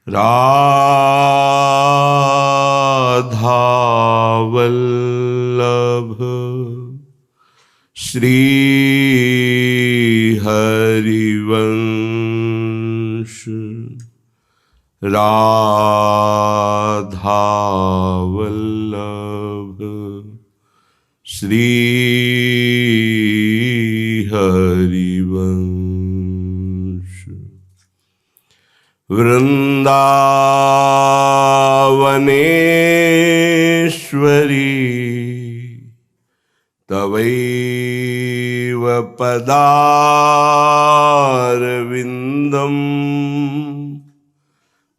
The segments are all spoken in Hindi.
राधावल्लभ श्री हरिवंश राधावल्लभ श्री हरिवंश। वृंदावनेश्वरी तवैव पदारविन्दम्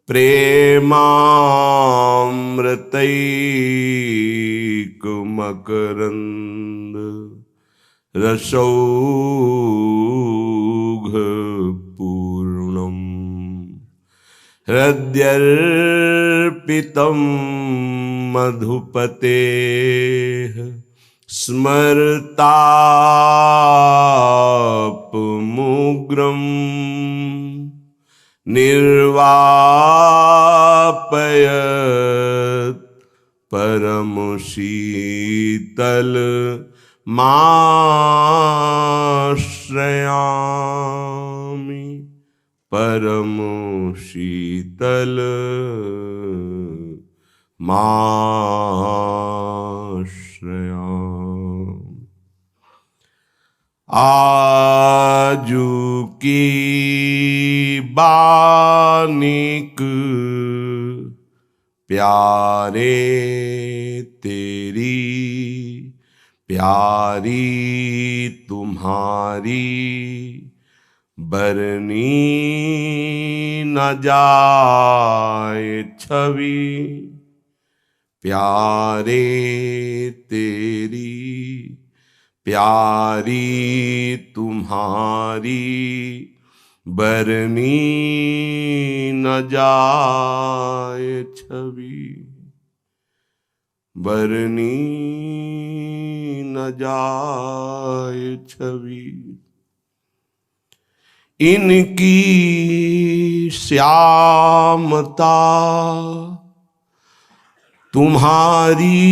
प्रेमामृतैकमकरन्द रसौघपूर्णम् हृद्यर्पितं मधुपतेः स्मरतापमुग्रम् निर्वापयत् परमशीतलमाश्रयामि परमशीतलमाश्रयामि। आजू की बानिक प्यारे तेरी प्यारी तुम्हारी बरनी न जाए छवि प्यारे तेरी प्यारी तुम्हारी बरनी न जाए छवि बरनी न जाए छवि। इनकी श्यामता तुम्हारी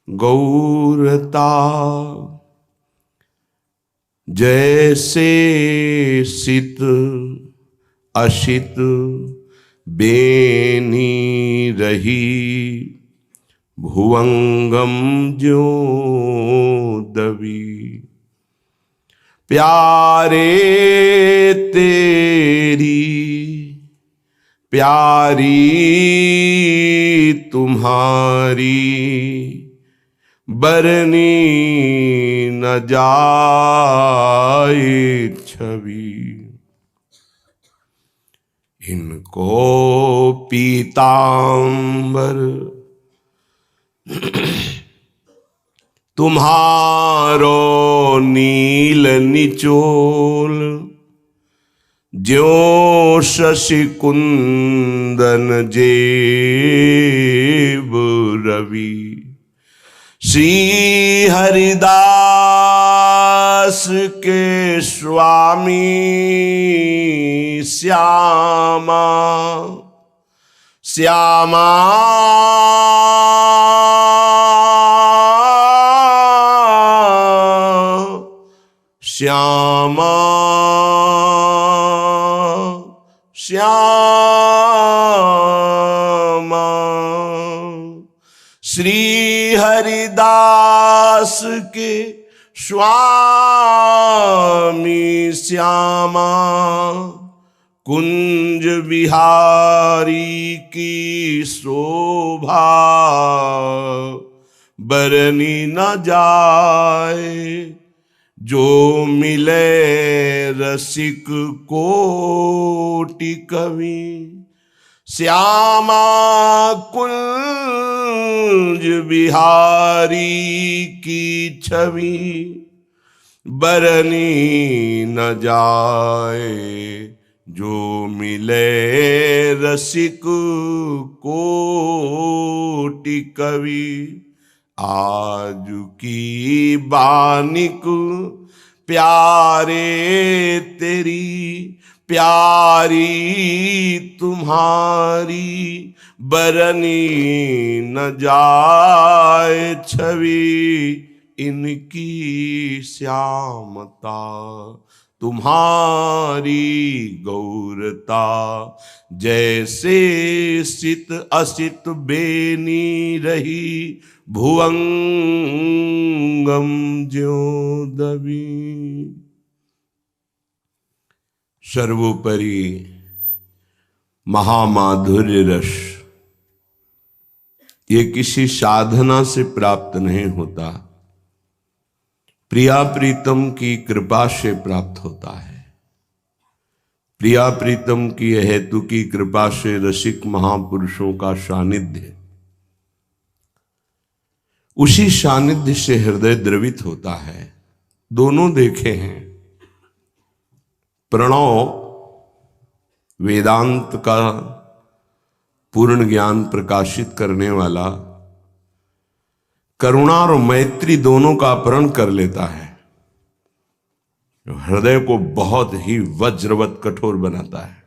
गौरता जैसे सित अशित बेनी रही भुवंगम ज्यों दबी प्यारे तेरी प्यारी तुम्हारी बरनी न जाए छवि। इनको पीतांबर तुम्हारो नील निचोल ज्यों शशि कुंदन जेब रवि श्री हरिदास के स्वामी श्यामा श्यामा श्यामा श्यामा श्री हरिदास के स्वामी श्यामा कुंज बिहारी की शोभा बरनी न जाए जो मिले रसिक कोटि कवि श्यामा कुंज बिहारी की छवि बरनी न जाए जो मिले रसिक कोटि कवि। आज की बानिक प्यारे तेरी प्यारी तुम्हारी बरनी न जाए छवि, इनकी श्यामता तुम्हारी गौरता, जैसे सित असित बेनी रही, भुवंगम ज्यों दबी। सर्वोपरि महामाधुर्य रस ये किसी साधना से प्राप्त नहीं होता, प्रिया प्रीतम की कृपा से प्राप्त होता है। प्रिया प्रीतम की हेतु की कृपा से रसिक महापुरुषों का सानिध्य, उसी सानिध्य से हृदय द्रवित होता है। दोनों देखे हैं। प्रणव वेदांत का पूर्ण ज्ञान प्रकाशित करने वाला करुणा और मैत्री दोनों का अपहरण कर लेता है, हृदय को बहुत ही वज्रवत कठोर बनाता है।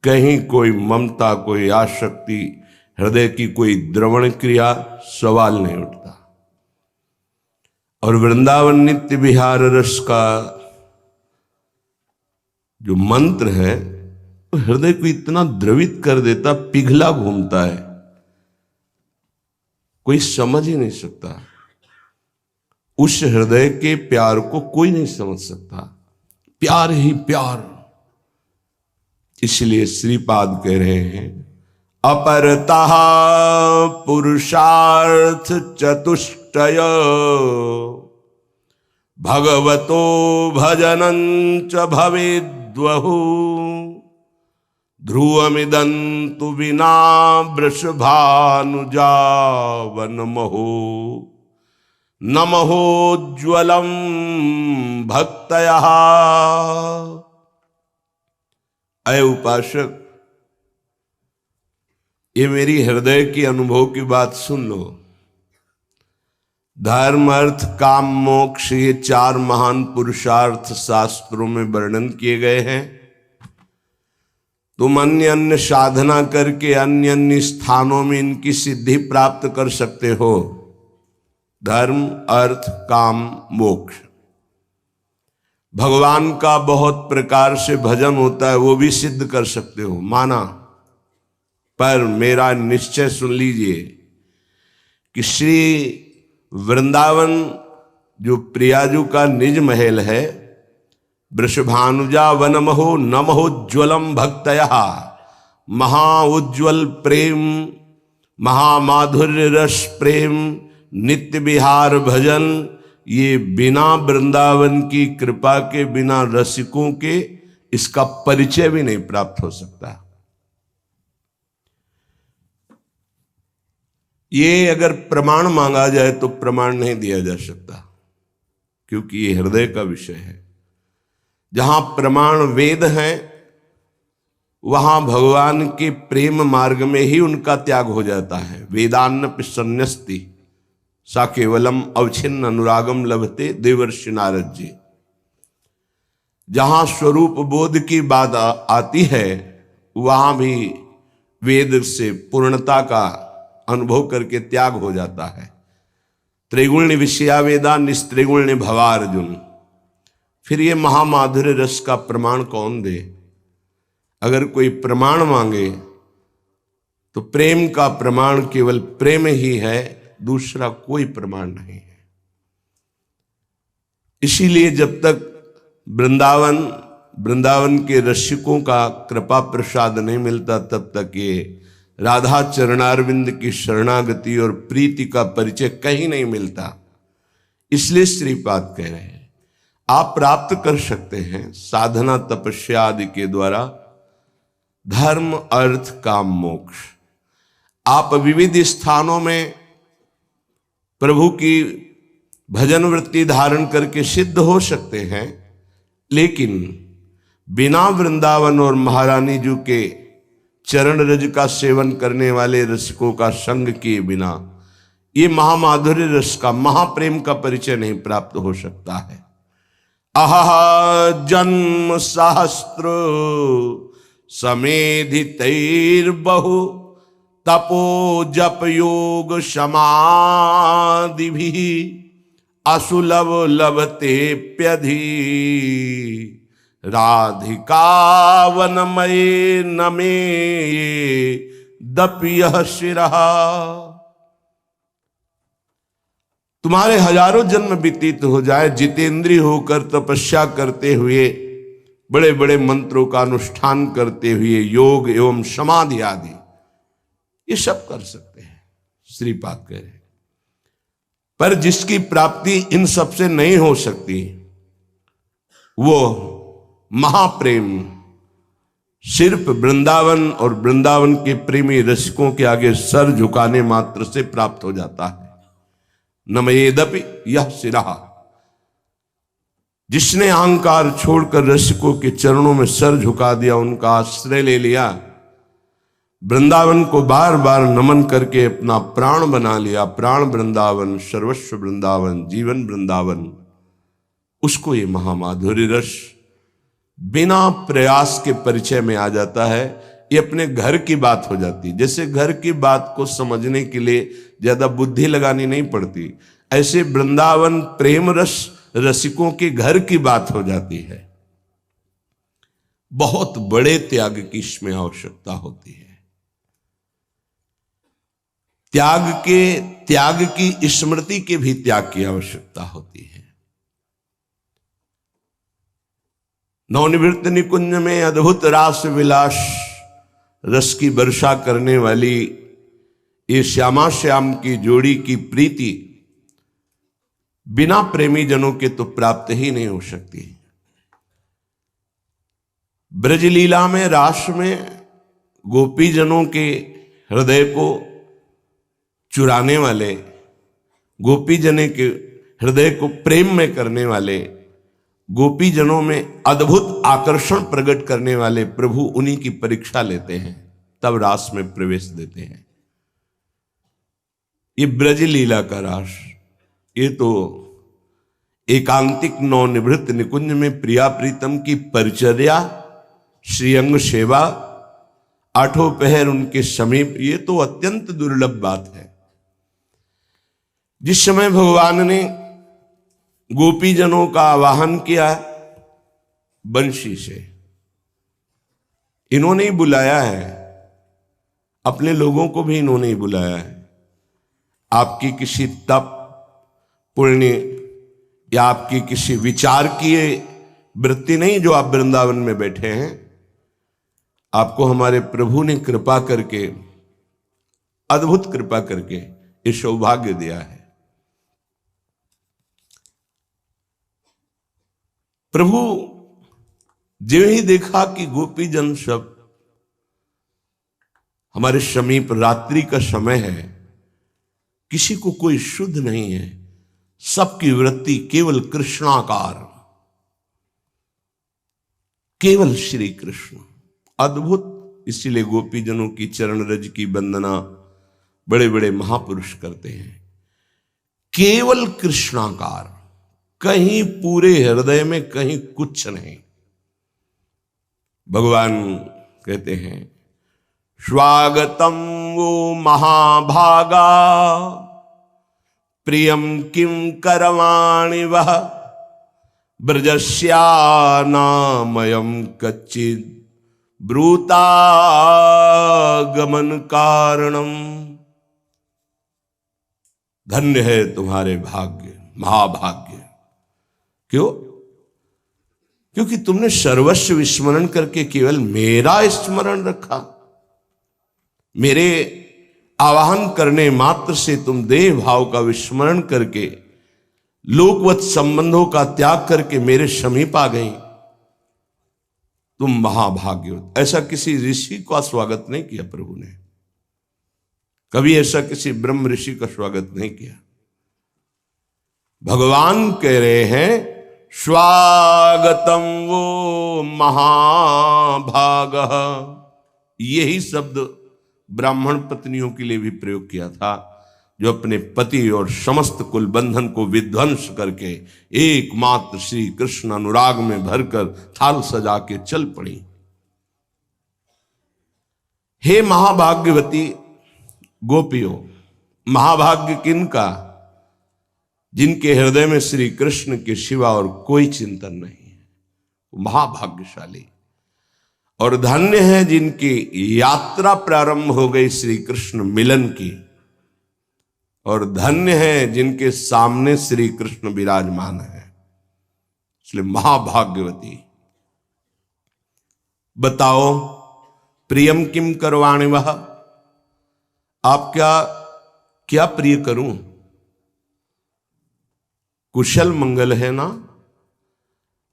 कहीं कोई ममता, कोई आसक्ति, हृदय की कोई द्रवण क्रिया सवाल नहीं उठता। और वृंदावन नित्य विहार रस का जो मंत्र है वो हृदय को इतना द्रवित कर देता, पिघला घूमता है, कोई समझ ही नहीं सकता। उस हृदय के प्यार को कोई नहीं समझ सकता। प्यार ही प्यार। इसलिए श्रीपाद कह रहे हैं, अपरतः पुरुषार्थ चतुष्टय, भगवतो भजनं च भवेद्वहु, ध्रुवमिदन्तु विना वृषभानुजा वनमहो, नमहोज्ज्वलं भक्तयः। अय उपासक, ये मेरी हृदय की अनुभव की बात सुन लो। धर्म अर्थ काम मोक्ष ये चार महान पुरुषार्थ शास्त्रों में वर्णन किए गए हैं। तुम अन्य अन्य साधना करके अन्य अन्य स्थानों में इनकी सिद्धि प्राप्त कर सकते हो। धर्म अर्थ काम मोक्ष। भगवान का बहुत प्रकार से भजन होता है, वो भी सिद्ध कर सकते हो, माना। पर मेरा निश्चय सुन लीजिए कि श्री वृंदावन जो प्रियाजू का निज महल है, वृषभानुजा वनमहो नमहोज्ज्वलम भक्तयः, महाउज्ज्वल प्रेम, महामाधुर्य रस प्रेम, नित्य विहार भजन, ये बिना वृंदावन की कृपा के, बिना रसिकों के इसका परिचय भी नहीं प्राप्त हो सकता। ये अगर प्रमाण मांगा जाए तो प्रमाण नहीं दिया जा सकता, क्योंकि ये हृदय का विषय है। जहां प्रमाण वेद हैं, वहां भगवान के प्रेम मार्ग में ही उनका त्याग हो जाता है। वेदान्न पिसन्यस्ति सा केवलम अवच्छिन्न अनुरागम लभते देवर्षि नारद जी। जहां स्वरूप बोध की बात आती है, वहां भी वेद से पूर्णता का अनुभव करके त्याग हो जाता है। त्रिगुण विषया वेदा निस्त्रिगुण भवार्जुन। फिर ये महामाधुर्य रस का प्रमाण कौन दे? अगर कोई प्रमाण मांगे तो प्रेम का प्रमाण केवल प्रेम ही है, दूसरा कोई प्रमाण नहीं है। इसीलिए जब तक वृंदावन के रसिकों का कृपा प्रसाद नहीं मिलता, तब तक ये राधा चरणारविंद की शरणागति और प्रीति का परिचय कहीं नहीं मिलता। इसलिए श्रीपाद कह रहे हैं, आप प्राप्त कर सकते हैं साधना तपस्या आदि के द्वारा धर्म अर्थ काम मोक्ष। आप विविध स्थानों में प्रभु की भजन वृत्ति धारण करके सिद्ध हो सकते हैं, लेकिन बिना वृंदावन और महारानी जी के चरण रज का सेवन करने वाले रसिकों का संग किए बिना ये महामाधुर्य रस का, महाप्रेम का परिचय नहीं प्राप्त हो सकता है। अहह जन्म सहस्त्र समेधितैर्बहु तपो जप योग समाधि भी असुलभ लभतेप्यधि राधिका वनमये नमे दप्यः शिरः। तुम्हारे हजारों जन्म व्यतीत हो जाए, जितेंद्रिय होकर तपस्या करते हुए, बड़े बड़े मंत्रों का अनुष्ठान करते हुए, योग एवं समाधि आदि ये सब कर सकते हैं, श्री पाद कह रहे। पर जिसकी प्राप्ति इन सब से नहीं हो सकती, वो महाप्रेम सिर्फ वृंदावन और वृंदावन के प्रेमी रसिकों के आगे सर झुकाने मात्र से प्राप्त हो जाता है। नमयेदपि यह सिरहा, जिसने अहंकार छोड़कर रसिकों के चरणों में सर झुका दिया, उनका आश्रय ले लिया, वृंदावन को बार बार नमन करके अपना प्राण बना लिया, प्राण वृंदावन, सर्वस्व वृंदावन, जीवन वृंदावन, उसको ये महामाधुर्य रस बिना प्रयास के परिचय में आ जाता है। ये अपने घर की बात हो जाती है। जैसे घर की बात को समझने के लिए ज्यादा बुद्धि लगानी नहीं पड़ती, ऐसे वृंदावन प्रेम रस रसिकों के घर की बात हो जाती है। बहुत बड़े त्याग की इसमें आवश्यकता होती है। त्याग की स्मृति के भी त्याग की आवश्यकता होती है। नवनिवृत्त निकुंज में अद्भुत रास विलास रस की वर्षा करने वाली ये श्यामा श्याम की जोड़ी की प्रीति बिना प्रेमी जनों के तो प्राप्त ही नहीं हो सकती। ब्रजलीला में, रास में गोपी जनों के हृदय को चुराने वाले, गोपी जने के हृदय को प्रेम में करने वाले, गोपी जनों में अद्भुत आकर्षण प्रकट करने वाले प्रभु उन्हीं की परीक्षा लेते हैं, तब रास में प्रवेश देते हैं। ये ब्रज लीला का रास, ये तो एकांतिक नवनिवृत्त निकुंज में प्रिया प्रीतम की परिचर्या, श्रीअंग सेवा, आठों पहर उनके समीप, ये तो अत्यंत दुर्लभ बात है। जिस समय भगवान ने गोपी जनों का आवाहन किया बंशी से, इन्होंने ही बुलाया है, अपने लोगों को भी इन्होंने ही बुलाया है। आपकी किसी तप पुण्य या आपकी किसी विचार की वृत्ति नहीं जो आप वृंदावन में बैठे हैं, आपको हमारे प्रभु ने कृपा करके, अद्भुत कृपा करके ये सौभाग्य दिया है। प्रभु जो ही देखा कि गोपी जन सब हमारे समीप, रात्रि का समय है, किसी को कोई शुद्ध नहीं है, सबकी वृत्ति केवल कृष्णाकार, केवल श्री कृष्ण, अद्भुत। इसीलिए गोपी जनों की चरण रज की वंदना बड़े बड़े महापुरुष करते हैं। केवल कृष्णाकार, कहीं पूरे हृदय में कहीं कुछ नहीं। भगवान कहते हैं स्वागतम वो महाभागा प्रियम किम करवाणि वह ब्रजस्या नामयम कच्चिद ब्रूतागमन कारणम। धन्य है तुम्हारे भाग्य, महाभाग्य। क्यों? क्योंकि तुमने सर्वस्व विस्मरण करके केवल मेरा स्मरण रखा। मेरे आवाहन करने मात्र से तुम देह भाव का विस्मरण करके, लोकवत संबंधों का त्याग करके मेरे समीप आ गई। तुम महाभाग्यवत। ऐसा किसी ऋषि का स्वागत नहीं किया प्रभु ने, कभी ऐसा किसी ब्रह्म ऋषि का स्वागत नहीं किया। भगवान कह रहे हैं स्वागतम वो महाभागः। यही शब्द ब्राह्मण पत्नियों के लिए भी प्रयोग किया था। जो अपने पति और समस्त कुल बंधन को विध्वंस करके एकमात्र श्री कृष्ण अनुराग में भरकर थाल सजा के चल पड़ी। हे महाभाग्यवती गोपियों, महाभाग्य किनका? जिनके हृदय में श्री कृष्ण के सिवा और कोई चिंतन नहीं है, महाभाग्यशाली। और धन्य है जिनकी यात्रा प्रारंभ हो गई श्री कृष्ण मिलन की, और धन्य है जिनके सामने श्री कृष्ण विराजमान है। इसलिए महाभाग्यवती। बताओ प्रियम किम करवाणे वह, आप क्या प्रिय करूं? कुशल मंगल है ना?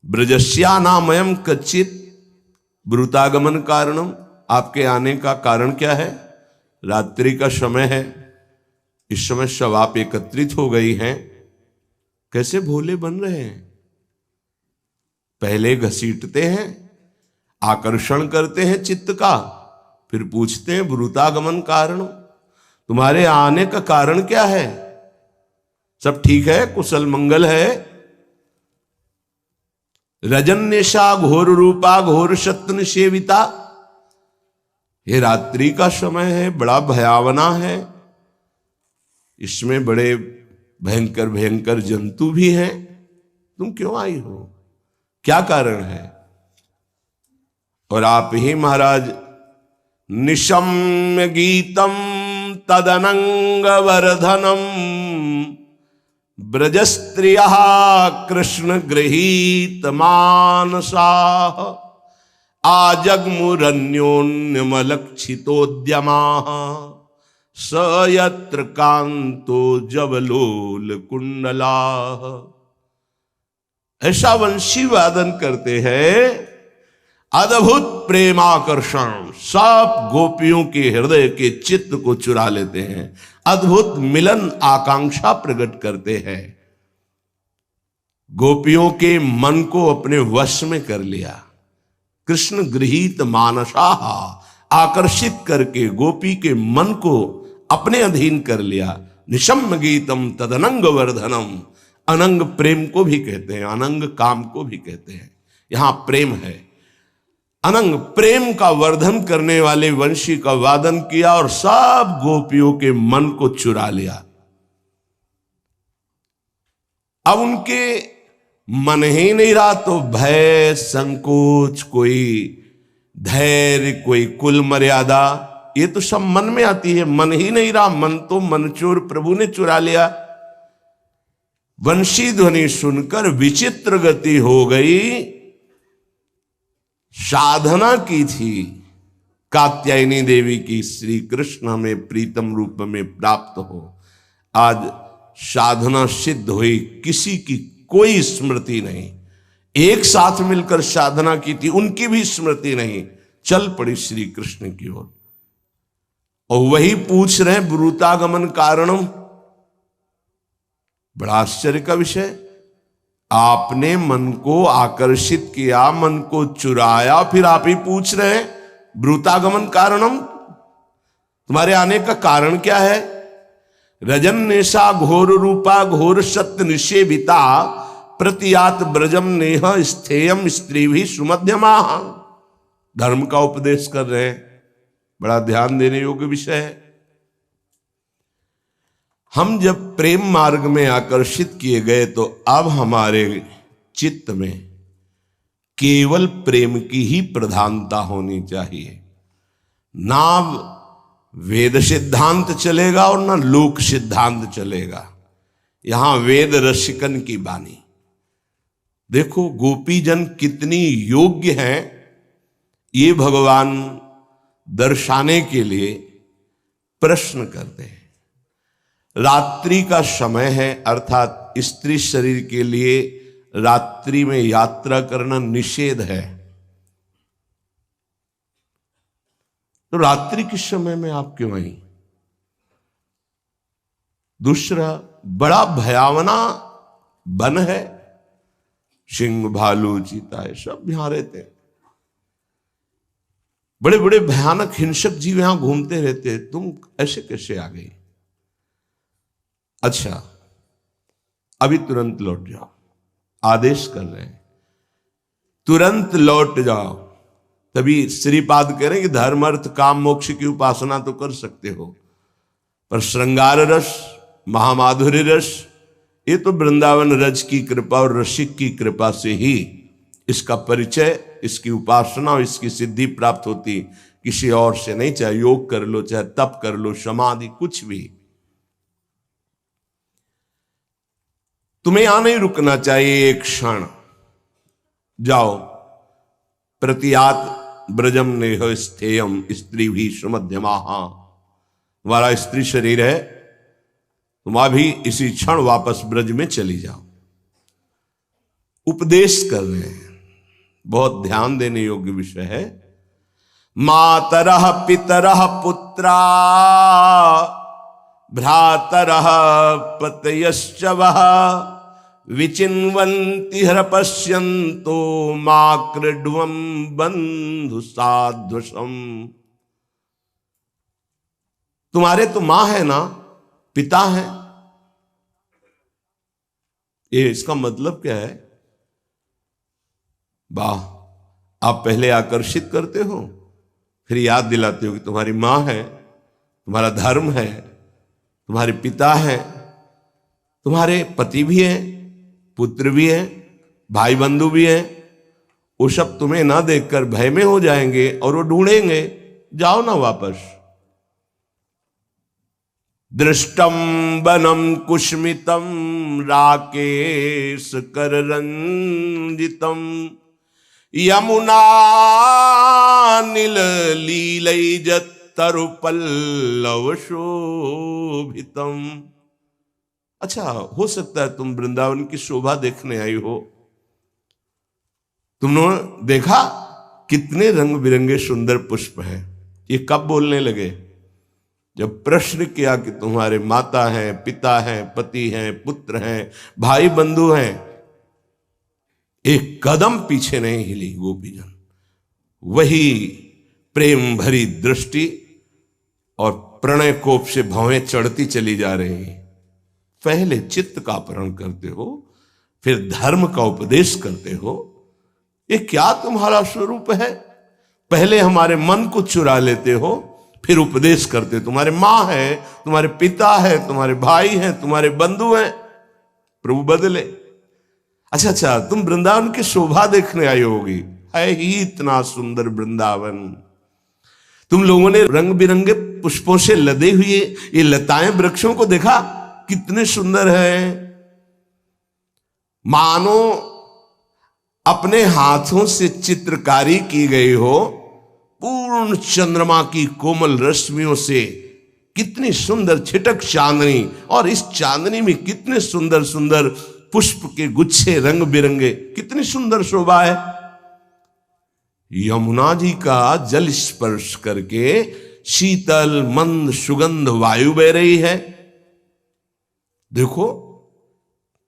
ब्रजस्या नामयम कच्चित ब्रूतागमन कारणम, आपके आने का कारण क्या है? रात्रि का समय है, इस समय सब आप एकत्रित हो गई हैं, कैसे भोले बन रहे हैं? पहले घसीटते हैं, आकर्षण करते हैं चित्त का, फिर पूछते हैं ब्रूतागमन कारण, तुम्हारे आने का कारण क्या है? सब ठीक है, कुशल मंगल है? रजन्येशा घोर रूपा घोर शत्रु सेविता, ये रात्रि का समय है, बड़ा भयावना है, इसमें बड़े भयंकर भयंकर जंतु भी हैं, तुम क्यों आई हो? क्या कारण है? और आप ही महाराज निशम्य गीतम तदनंग वर्धनम ब्रजस्त्रिया कृष्ण गृहीत मानसाः आजग्मुरन्योन्यमलक्षितोद्यमाः स यत्र कांतो जवलोल कुंडलाः। ऐसा वंशी वादन करते हैं, अद्भुत प्रेमाकर्षण, सब गोपियों के हृदय के चित्त को चुरा लेते हैं, अद्भुत मिलन आकांक्षा प्रकट करते हैं, गोपियों के मन को अपने वश में कर लिया। कृष्ण गृहीत मानसाः, आकर्षित करके गोपी के मन को अपने अधीन कर लिया। निशम्य गीतम तदनंग वर्धनम, अनंग प्रेम को भी कहते हैं, अनंग काम को भी कहते हैं, यहां प्रेम है। अनंग प्रेम का वर्धन करने वाले वंशी का वादन किया और सब गोपियों के मन को चुरा लिया। अब उनके मन ही नहीं रहा तो भय, संकोच, कोई धैर्य, कोई कुल मर्यादा, ये तो सब मन में आती है। मन ही नहीं रहा, मन तो मनचोर प्रभु ने चुरा लिया। वंशी ध्वनि सुनकर विचित्र गति हो गई। साधना की थी कात्यायनी देवी की, श्री कृष्ण हमें प्रीतम रूप में प्राप्त हो। आज साधना सिद्ध हुई, किसी की कोई स्मृति नहीं। एक साथ मिलकर साधना की थी, उनकी भी स्मृति नहीं, चल पड़ी श्री कृष्ण की ओर। और वही पूछ रहे ब्रूतागमन कारणम। बड़ा आश्चर्य का विषय, आपने मन को आकर्षित किया, मन को चुराया, फिर आप ही पूछ रहे हैं ब्रूतागमन कारणम, तुम्हारे आने का कारण क्या है? रजन्येशा घोर रूपा घोर सत्य निषेविता प्रतियात ब्रजम नेह स्थेयम स्त्री भी सुमध्यमा। धर्म का उपदेश कर रहे हैं, बड़ा ध्यान देने योग्य विषय है। हम जब प्रेम मार्ग में आकर्षित किए गए तो अब हमारे चित्त में केवल प्रेम की ही प्रधानता होनी चाहिए। ना वेद सिद्धांत चलेगा और ना लोक सिद्धांत चलेगा। यहां वेद रसिकन की बानी। देखो गोपीजन कितनी योग्य हैं, ये भगवान दर्शाने के लिए प्रश्न करते हैं। रात्रि का समय है, अर्थात स्त्री शरीर के लिए रात्रि में यात्रा करना निषेध है। तो रात्रि के समय में आप क्यों आई? दूसरा, बड़ा भयावना वन है, सिंह भालू चीता है सब यहां रहते हैं, बड़े बड़े भयानक हिंसक जीव यहां घूमते रहते हैं, तुम ऐसे कैसे आ गई? अच्छा, अभी तुरंत लौट जाओ, आदेश कर रहे हैं, तुरंत लौट जाओ। तभी श्रीपाद कह रहे हैं कि धर्म अर्थ काम मोक्ष की उपासना तो कर सकते हो, पर श्रृंगार रस, महामाधुर्य रस, ये तो वृंदावन रज की कृपा और रसिक की कृपा से ही इसका परिचय, इसकी उपासना और इसकी सिद्धि प्राप्त होती, किसी और से नहीं। चाहे योग कर लो, चाहे तप कर लो, समाधि, कुछ भी। तुम्हें यहां नहीं रुकना चाहिए एक क्षण। जाओ, प्रतियात ब्रजम नेह स्थेयम स्त्री भी सुमध्यमा। तुम्हारा स्त्री शरीर है, तुम अभी इसी क्षण वापस ब्रज में चली जाओ। उपदेश कर रहे हैं, बहुत ध्यान देने योग्य विषय है। मातरः पितरः पुत्रा भ्रातरः पतयश्च वः विचिन्वन्ति हरपश्यन्तो मा क्रीड्वं बंधु साध्वशम्। तुम्हारे तो मां है ना, पिता है। ये इसका मतलब क्या है? वाह, आप पहले आकर्षित करते हो, फिर याद दिलाते हो कि तुम्हारी मां है, तुम्हारा धर्म है, तुम्हारे पिता है, तुम्हारे पति भी हैं, पुत्र भी हैं, भाई बंधु भी हैं। वो सब तुम्हें ना देखकर भय में हो जाएंगे और वो ढूंढेंगे। जाओ ना वापस। दृष्टम बनम कुष्मितम राकेश कररंजितम यमुना नील लीलैजत तरुपल्लव शोभितम। अच्छा, हो सकता है तुम वृंदावन की शोभा देखने आई हो। तुमने देखा कितने रंग बिरंगे सुंदर पुष्प हैं। ये कब बोलने लगे? जब प्रश्न किया कि तुम्हारे माता हैं, पिता हैं, पति हैं, पुत्र हैं, भाई बंधु हैं। एक कदम पीछे नहीं हिली गोपीजन। वही प्रेम भरी दृष्टि और प्रणय कोप से भवें चढ़ती चली जा रही। पहले चित्त का अपहरण करते हो, फिर धर्म का उपदेश करते हो। ये क्या तुम्हारा स्वरूप है? पहले हमारे मन को चुरा लेते हो, फिर उपदेश करते। तुम्हारे मां है, तुम्हारे पिता है, तुम्हारे भाई हैं, तुम्हारे बंधु हैं। प्रभु बदले। अच्छा, तुम वृंदावन की शोभा देखने आई होगी। है ही इतना सुंदर वृंदावन। तुम लोगों ने रंग बिरंगे पुष्पों से लदे हुए ये लताएं वृक्षों को देखा, कितने सुंदर है। मानो अपने हाथों से चित्रकारी की गई हो, पूर्ण चंद्रमा की कोमल रश्मियों से। कितनी सुंदर छिटक चांदनी, और इस चांदनी में कितने सुंदर सुंदर पुष्प के गुच्छे रंग बिरंगे। कितनी सुंदर शोभा है। यमुना जी का जल स्पर्श करके शीतल मंद सुगंध वायु बह रही है। देखो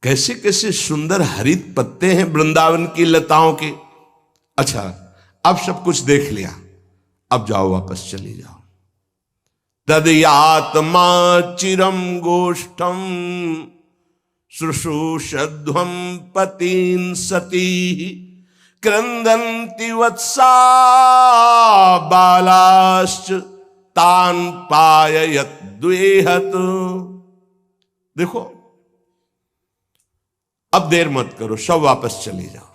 कैसे कैसे सुंदर हरित पत्ते हैं वृंदावन की लताओं के। अच्छा, अब सब कुछ देख लिया, अब जाओ वापस चली जाओ। तदयात्मा चिरम गोष्ठम शुश्रूषध्वं पतीन सती क्रंदन्ति वत्सा बालाश्च तान पाययत द्वेहत। देखो, अब देर मत करो, सब वापस चली जाओ।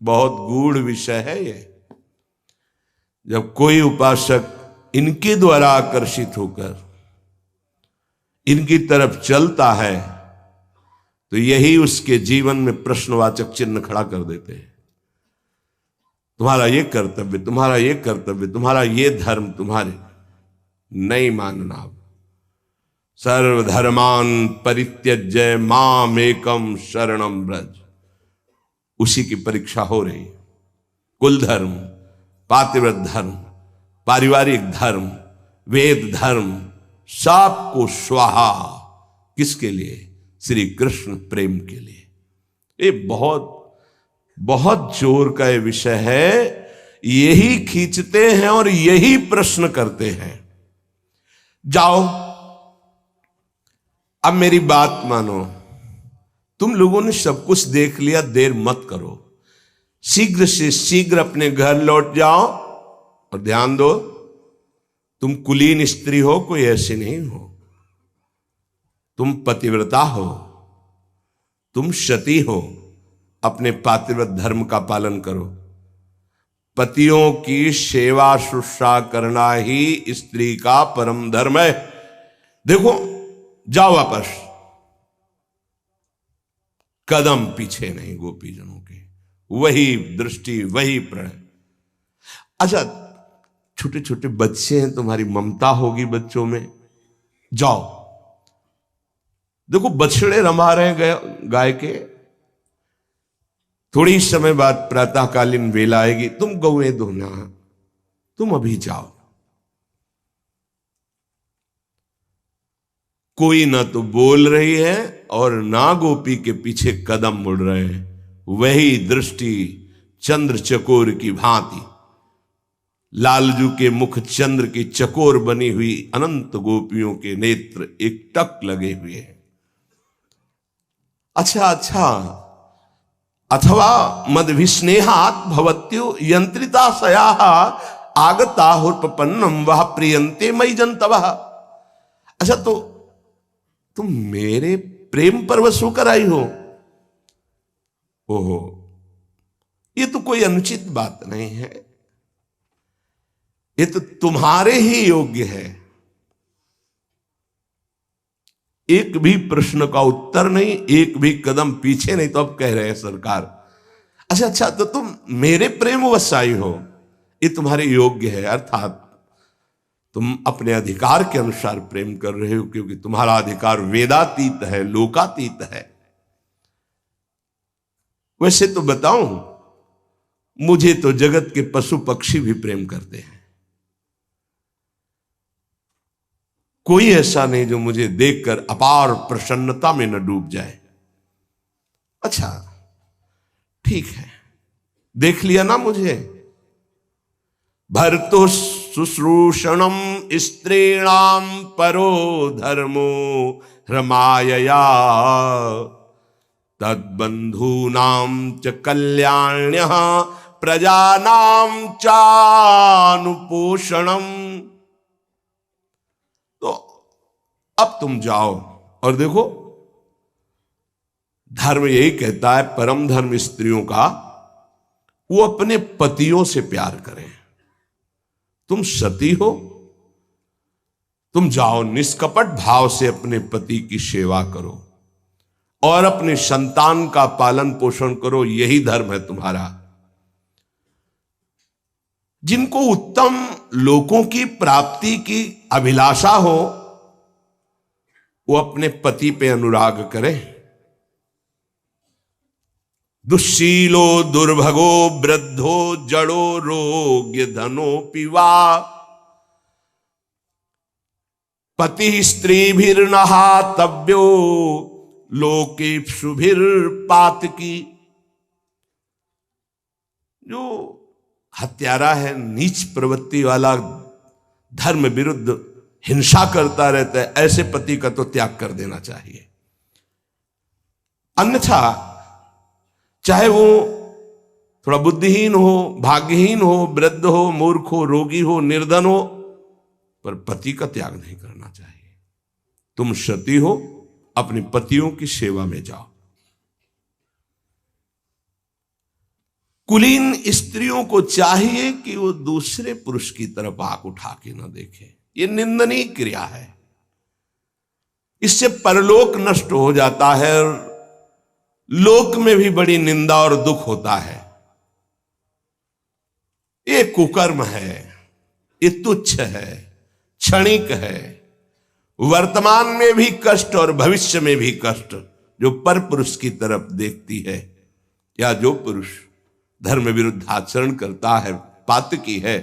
बहुत गूढ़ विषय है ये। जब कोई उपासक इनके द्वारा आकर्षित होकर इनकी तरफ चलता है, तो यही उसके जीवन में प्रश्नवाचक चिन्ह खड़ा कर देते हैं। तुम्हारा ये कर्तव्य, तुम्हारा ये कर्तव्य, तुम्हारा ये धर्म, तुम्हारे नहीं मानना। सर्वधर्मान परित्यज्य मामेकम शरणम व्रज। उसी की परीक्षा हो रही। कुल धर्म, पातिव्रत धर्म, पारिवारिक धर्म, वेद धर्म, सबको स्वाहा। किसके लिए? श्री कृष्ण प्रेम के लिए। ये बहुत बहुत जोर का ये विषय है। यही खींचते हैं और यही प्रश्न करते हैं। जाओ, अब मेरी बात मानो, तुम लोगों ने सब कुछ देख लिया, देर मत करो, शीघ्र से शीघ्र अपने घर लौट जाओ। और ध्यान दो, तुम कुलीन स्त्री हो, कोई ऐसे नहीं हो, तुम पतिव्रता हो, तुम सती हो। अपने पातिव्रत धर्म का पालन करो। पतियों की सेवा शुश्रूषा करना ही स्त्री का परम धर्म है। देखो, जाओ वापस, कदम पीछे नहीं गोपीजनों के, वही दृष्टि, वही प्रण। अच्छा, छोटे छोटे बच्चे हैं, तुम्हारी ममता होगी बच्चों में, जाओ। देखो, बछड़े रमा रहे हैं गाय के, थोड़ी समय बाद प्रातःकालीन वेला आएगी, तुम गौएं धोना, तुम अभी जाओ। कोई ना तो बोल रही है और ना गोपी के पीछे कदम मुड़ रहे हैं। वही दृष्टि चंद्र चकोर की भांति, लालजू के मुख चंद्र की चकोर बनी हुई अनंत गोपियों के नेत्र एक टक लगे हुए हैं। अच्छा, अथवा मदभिस्नेहात भवत्यो यंत्रिता सयाः आगता हुर्पन्नम वह प्रियंते मई जंतवः। अच्छा, तो तुम मेरे प्रेम परवश होकर आई हो? ओहो, ये तो कोई अनुचित बात नहीं है, ये तो तुम्हारे ही योग्य है। एक भी प्रश्न का उत्तर नहीं, एक भी कदम पीछे नहीं, तो अब कह रहे हैं सरकार। अच्छा, तो तुम मेरे प्रेम वश हो, ये तुम्हारे योग्य है, अर्थात तुम अपने अधिकार के अनुसार प्रेम कर रहे हो, क्योंकि तुम्हारा अधिकार वेदातीत है, लोकातीत है। वैसे तो बताऊं, मुझे तो जगत के पशु पक्षी भी प्रेम करते हैं, कोई ऐसा नहीं जो मुझे देखकर अपार प्रसन्नता में न डूब जाए। अच्छा, ठीक है, देख लिया ना मुझे। भर्तु शुश्रूषणम स्त्रीणाम परो धर्मो रमायया तद्बंधूनाम च कल्याण्यः प्रजानाम चानुपोषणम। तो अब तुम जाओ और देखो, धर्म यही कहता है, परम धर्म स्त्रियों का, वो अपने पतियों से प्यार करें। तुम सती हो, तुम जाओ निष्कपट भाव से अपने पति की सेवा करो और अपने संतान का पालन पोषण करो, यही धर्म है तुम्हारा। जिनको उत्तम लोकों की प्राप्ति की अभिलाषा हो, वो अपने पति पे अनुराग करें। दुश्शीलो दुर्भगो वृद्धो जड़ो रोग्य धनो पिवा पति स्त्रीभिर्नहातव्यो लोकेप्सुभिर्पातकी। जो हत्यारा है, नीच प्रवृत्ति वाला, धर्म विरुद्ध हिंसा करता रहता है, ऐसे पति का तो त्याग कर देना चाहिए। अन्यथा चाहे वो थोड़ा बुद्धिहीन हो, भाग्यहीन हो, वृद्ध हो, मूर्ख हो, रोगी हो, निर्धन हो, पर पति का त्याग नहीं करना चाहिए। तुम सती हो, अपने पतियों की सेवा में जाओ। कुलीन स्त्रियों को चाहिए कि वो दूसरे पुरुष की तरफ आंख उठा के न देखे, ये निंदनीय क्रिया है। इससे परलोक नष्ट हो जाता है और लोक में भी बड़ी निंदा और दुख होता है। ये कुकर्म है, ये तुच्छ है, क्षणिक है। वर्तमान में भी कष्ट और भविष्य में भी कष्ट जो पर पुरुष की तरफ देखती है, या जो पुरुष धर्म विरुद्ध आचरण करता है, पातकी है,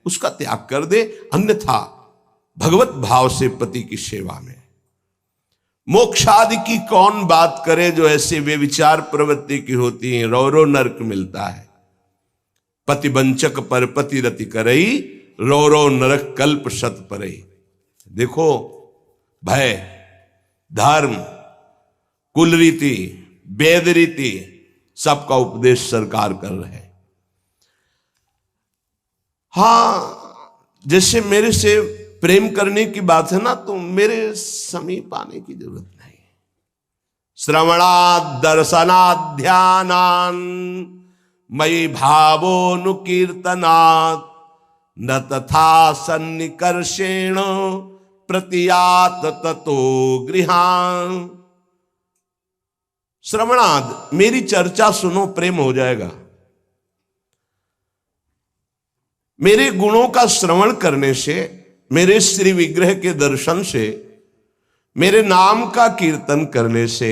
उसका त्याग कर दे। अन्यथा भगवत भाव से पति की सेवा में। मोक्षादि की कौन बात करे जो ऐसे वे विचार प्रवृत्ति की होती है, रो रो नरक मिलता है। पति वंचक पर पति रति करई, रो रो नरक कल्प शत परई। देखो, भय धर्म, कुल रीति, वेद रीति, सबका उपदेश सरकार कर रहे हैं। हाँ, जैसे मेरे से प्रेम करने की बात है ना, तो मेरे समीप आने की जरूरत नहीं। श्रवणात् दर्शनात् ध्यानान् मयि भावोनुकीर्तनात् न तथा सन्निकर्षेण प्रतियात ततो गृहान्। श्रवणाद, मेरी चर्चा सुनो, प्रेम हो जाएगा। मेरे गुणों का श्रवण करने से, मेरे श्री विग्रह के दर्शन से, मेरे नाम का कीर्तन करने से,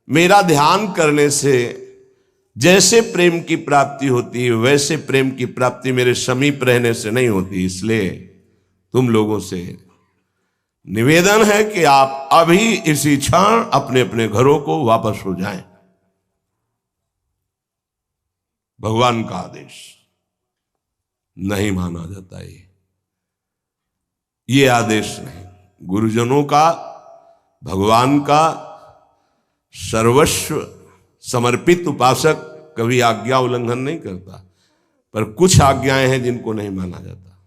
मेरा ध्यान करने से जैसे प्रेम की प्राप्ति होती है, वैसे प्रेम की प्राप्ति मेरे समीप रहने से नहीं होती। इसलिए तुम लोगों से निवेदन है कि आप अभी इसी क्षण अपने अपने घरों को वापस हो जाएं। भगवान का आदेश नहीं माना जाता। ये आदेश नहीं, गुरुजनों का, भगवान का सर्वस्व समर्पित उपासक कभी आज्ञा उल्लंघन नहीं करता, पर कुछ आज्ञाएं हैं जिनको नहीं माना जाता।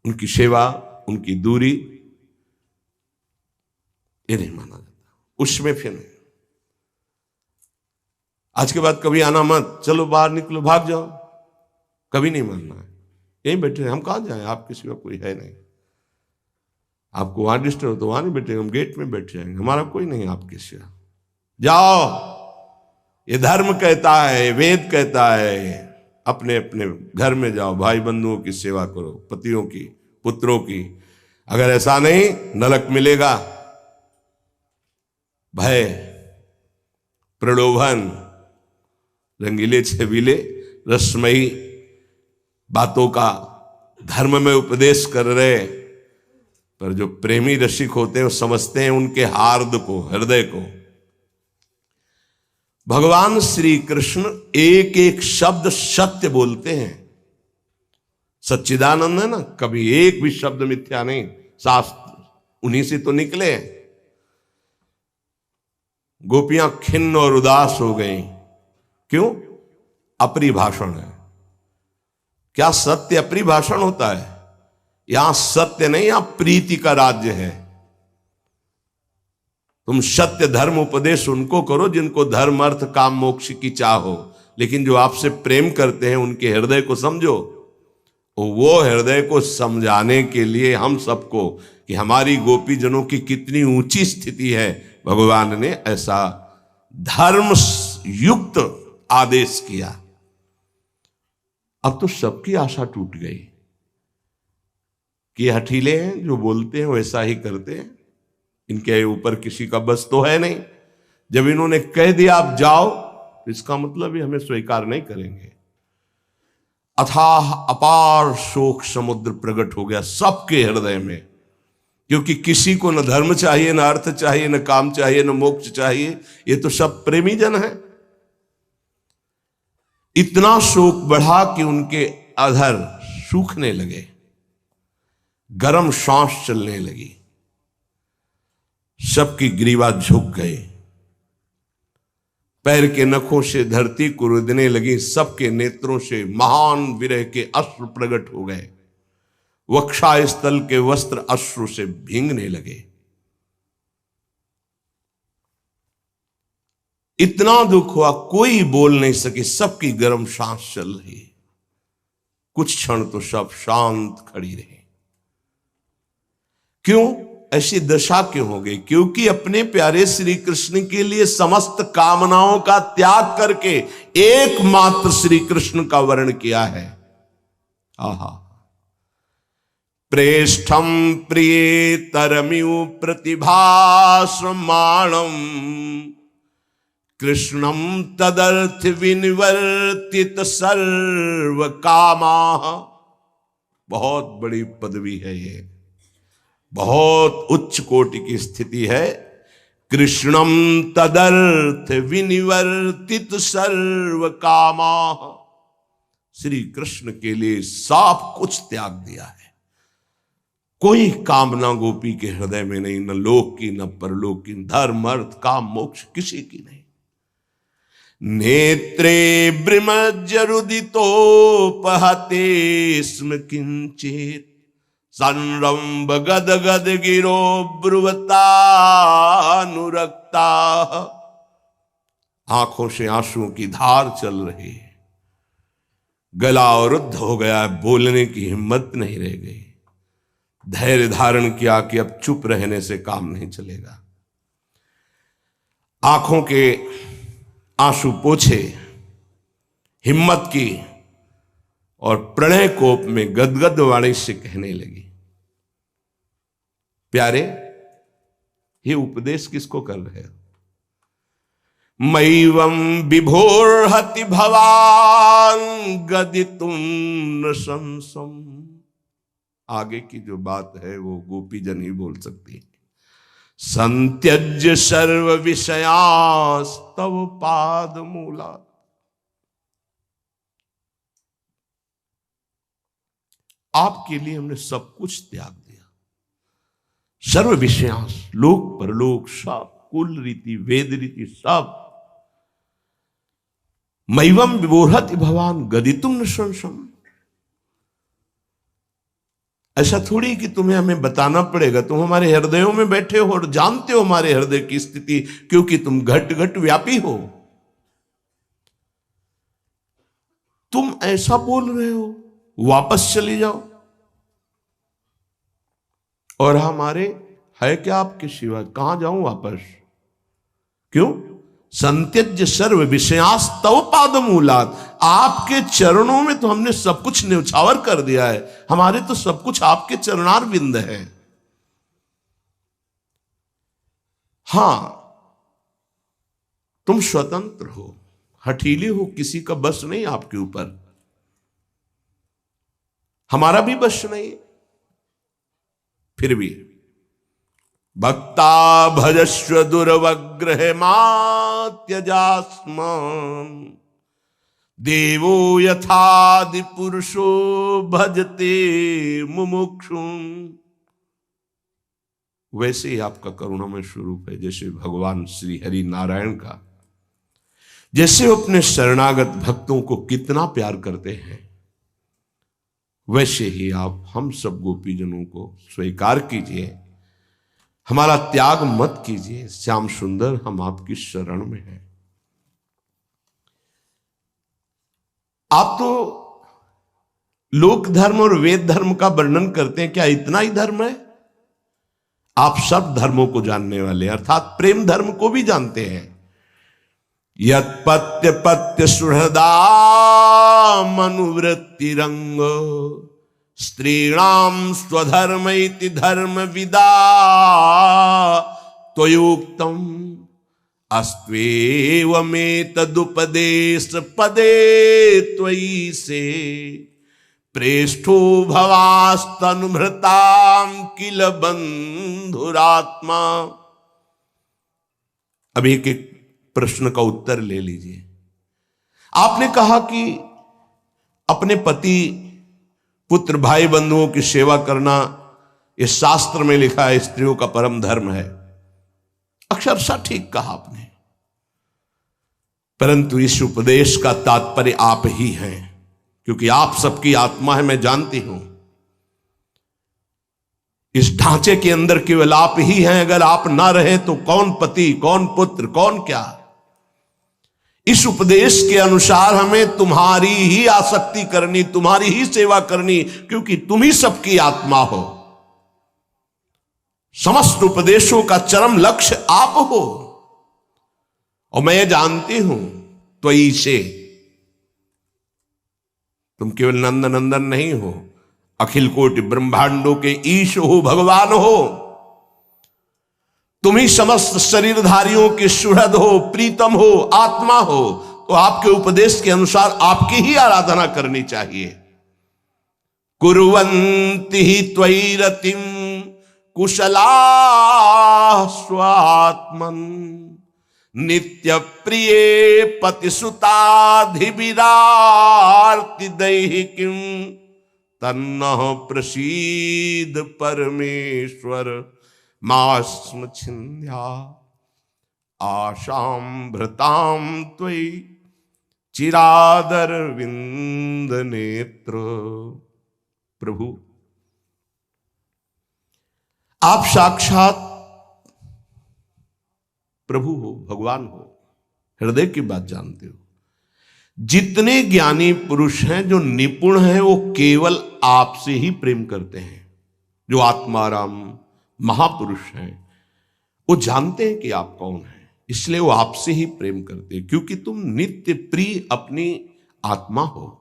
उनकी सेवा, उनकी दूरी, ये नहीं माना जाता, उसमें फिर नहीं। आज के बाद कभी आना मत, चलो बाहर निकलो, भाग जाओ, कभी नहीं मानना है। यहीं बैठे, हम कहां जाएं, आपके सिवा कोई है नहीं। आपको वहां डिस्टर्ब हो तो वहां नहीं बैठेंगे, हम गेट में बैठ जाएंगे, हमारा कोई नहीं आपके सिवा। जाओ, ये धर्म कहता है, वेद कहता है, अपने अपने घर में जाओ, भाई बंधुओं की सेवा करो, पतियों की, पुत्रों की। अगर ऐसा नहीं, नरक मिलेगा। भय, प्रलोभन, रंगीले छबीले रसमयी बातों का धर्म में उपदेश कर रहे, पर जो प्रेमी रसिक होते हैं वो समझते हैं उनके हार्द को, हृदय को। भगवान श्री कृष्ण एक एक शब्द सत्य बोलते हैं। सच्चिदानंद है ना, कभी एक भी शब्द मिथ्या नहीं। शास्त्र उन्हीं से तो निकले। गोपियां खिन्न और उदास हो गई, क्यों? अपरिभाषण है। क्या सत्य अपरिभाषण होता है? यहां सत्य नहीं, यहां प्रीति का राज्य है। तुम सत्य धर्म उपदेश उनको करो जिनको धर्म अर्थ काम मोक्ष की चाह हो, लेकिन जो आपसे प्रेम करते हैं उनके हृदय को समझो। वो हृदय को समझाने के लिए हम सबको कि हमारी गोपी जनों की कितनी ऊंची स्थिति है, भगवान ने ऐसा धर्म युक्त आदेश किया। अब तो सबकी आशा टूट गई कि हठीले हैं, जो बोलते हैं वैसा ही करते हैं, इनके ऊपर किसी का बस तो है नहीं। जब इन्होंने कह दिया आप जाओ, तो इसका मतलब ही हमें स्वीकार नहीं करेंगे। अथाह अपार शोक समुद्र प्रकट हो गया सबके हृदय में, क्योंकि किसी को न धर्म चाहिए, न अर्थ चाहिए, न काम चाहिए, न मोक्ष चाहिए। ये तो सब प्रेमी जन है। इतना शोक बढ़ा कि उनके अधर सूखने लगे, गर्म सांस चलने लगी, सबकी ग्रीवा झुक गई, पैर के नखों से धरती कुरुदने लगी, सबके नेत्रों से महान विरह के अश्रु प्रकट हो गए, वक्षस्थल के वस्त्र अश्रु से भींगने लगे। इतना दुख हुआ, कोई बोल नहीं सके, सबकी गर्म सांस चल रही। कुछ क्षण तो सब शांत खड़ी रही। क्यों ऐसी दशा क्यों हो गई? क्योंकि अपने प्यारे श्री कृष्ण के लिए समस्त कामनाओं का त्याग करके एकमात्र श्री कृष्ण का वर्ण किया है। आहा, प्रेष्ठम प्रिय तरमिउ प्रतिभासमाणम कृष्णम तदर्थ विनिवर्तित सर्व कामा। बहुत बड़ी पदवी है ये, बहुत उच्च कोटि की स्थिति है। कृष्णम तदर्थ विनिवर्तित सर्व कामा, श्री कृष्ण के लिए सब कुछ त्याग दिया है। कोई कामना गोपी के हृदय में नहीं, न लोक की न परलोक की, धर्म अर्थ काम मोक्ष किसी की नहीं। नेत्रे ब्रह्मजरुदितोपहते स्म किंचित संरंभ गद गद गिरो ब्रुवतानुरक्ता। आंखों से आंसुओं की धार चल रही, गला अवरुद्ध हो गया, बोलने की हिम्मत नहीं रह गई। धैर्य धारण किया कि अब चुप रहने से काम नहीं चलेगा। आंखों के आंसू पोछे, हिम्मत की और प्रणय कोप में गदगद वाणी से कहने लगी, प्यारे ये उपदेश किसको कर रहे हो? मैवं विभोर्हति भवान गदितुम नृशंसम। आगे की जो बात है वो गोपीजन ही बोल सकती है। संत्यज्य सर्व विषयास्तव पाद मूला। आपके लिए हमने सब कुछ त्याग दिया, सर्व विषयांश, लोक परलोक सब, कुल रीति वेद रीति सब। मैवम विभोरहति भवान गदितुम नृशंसम। ऐसा थोड़ी कि तुम्हें हमें बताना पड़ेगा, तुम हमारे हृदयों में बैठे हो और जानते हो हमारे हृदय की स्थिति, क्योंकि तुम घट घट व्यापी हो। तुम ऐसा बोल रहे हो, वापस चली जाओ। और हमारे है क्या आपके सिवा, कहां जाऊं वापस? क्यों? संत्यज्य सर्व विषयास्तव पादमूलात्। आपके चरणों में तो हमने सब कुछ न्यौछावर कर दिया है, हमारे तो सब कुछ आपके चरणार बिंद है। हां, तुम स्वतंत्र हो, हठीले हो, किसी का बस नहीं आपके ऊपर, हमारा भी बस नहीं। फिर भी भक्ता भजस्व दुर्वग्रह त्यजास्म देवो यथादि पुरुषो भजते मुमुक्षुम। वैसे ही आपका करुणामय स्वरूप है, जैसे भगवान श्री हरि नारायण का, जैसे वो अपने शरणागत भक्तों को कितना प्यार करते हैं, वैसे ही आप हम सब गोपीजनों को स्वीकार कीजिए, हमारा त्याग मत कीजिए। श्याम सुंदर, हम आपकी शरण में हैं। आप तो लोक धर्म और वेद धर्म का वर्णन करते हैं, क्या इतना ही धर्म है? आप सब धर्मों को जानने वाले, अर्थात प्रेम धर्म को भी जानते हैं। यत्पत्य पत्य सुहृदा मनुवृत्ति रंग स्त्रीणाम स्वधर्म इति धर्म विदा त्वयोक्तम अस्त्वेवमेतदुपदेश पदे त्वयि से प्रेष्ठो भवास्तनुभृताम किल बंधुरात्मा। अब एक एक प्रश्न का उत्तर ले लीजिए। आपने कहा कि अपने पति पुत्र भाई बंधुओं की सेवा करना ये शास्त्र में लिखा है, स्त्रियों का परम धर्म है। अक्षरशः ठीक कहा आपने, परंतु इस उपदेश का तात्पर्य आप ही हैं, क्योंकि आप सबकी आत्मा है, मैं जानती हूं। इस ढांचे के अंदर केवल आप ही हैं। अगर आप ना रहे तो कौन पति, कौन पुत्र, कौन क्या? इस उपदेश के अनुसार हमें तुम्हारी ही आसक्ति करनी, तुम्हारी ही सेवा करनी, क्योंकि तुम ही सबकी आत्मा हो। समस्त उपदेशों का चरम लक्ष्य आप हो। और मैं जानती हूं त्वयि से, तुम केवल नंद नंदन नहीं हो, अखिल कोटि ब्रह्मांडों के ईश हो, भगवान हो। तुम ही समस्त शरीरधारियों के सुहृद हो, प्रीतम हो, आत्मा हो। तो आपके उपदेश के अनुसार आपकी ही आराधना करनी चाहिए। कुर्वन्ति ही त्वयि रतिम कुशला स्वात्मन नित्य प्रिय पतिसुताधिविरार्ति दैहिकीं तन्नः प्रसीद परमेश्वर मास्म छिंद्या आशां भृतां त्वयि चिरादरविंद नेत्र। प्रभु, आप साक्षात प्रभु हो, भगवान हो, हृदय की बात जानते हो। जितने ज्ञानी पुरुष हैं, जो निपुण हैं, वो केवल आपसे ही प्रेम करते हैं। जो आत्माराम महापुरुष हैं, वो जानते हैं कि आप कौन हैं, इसलिए वो आपसे ही प्रेम करते हैं, क्योंकि तुम नित्य प्रिय अपनी आत्मा हो।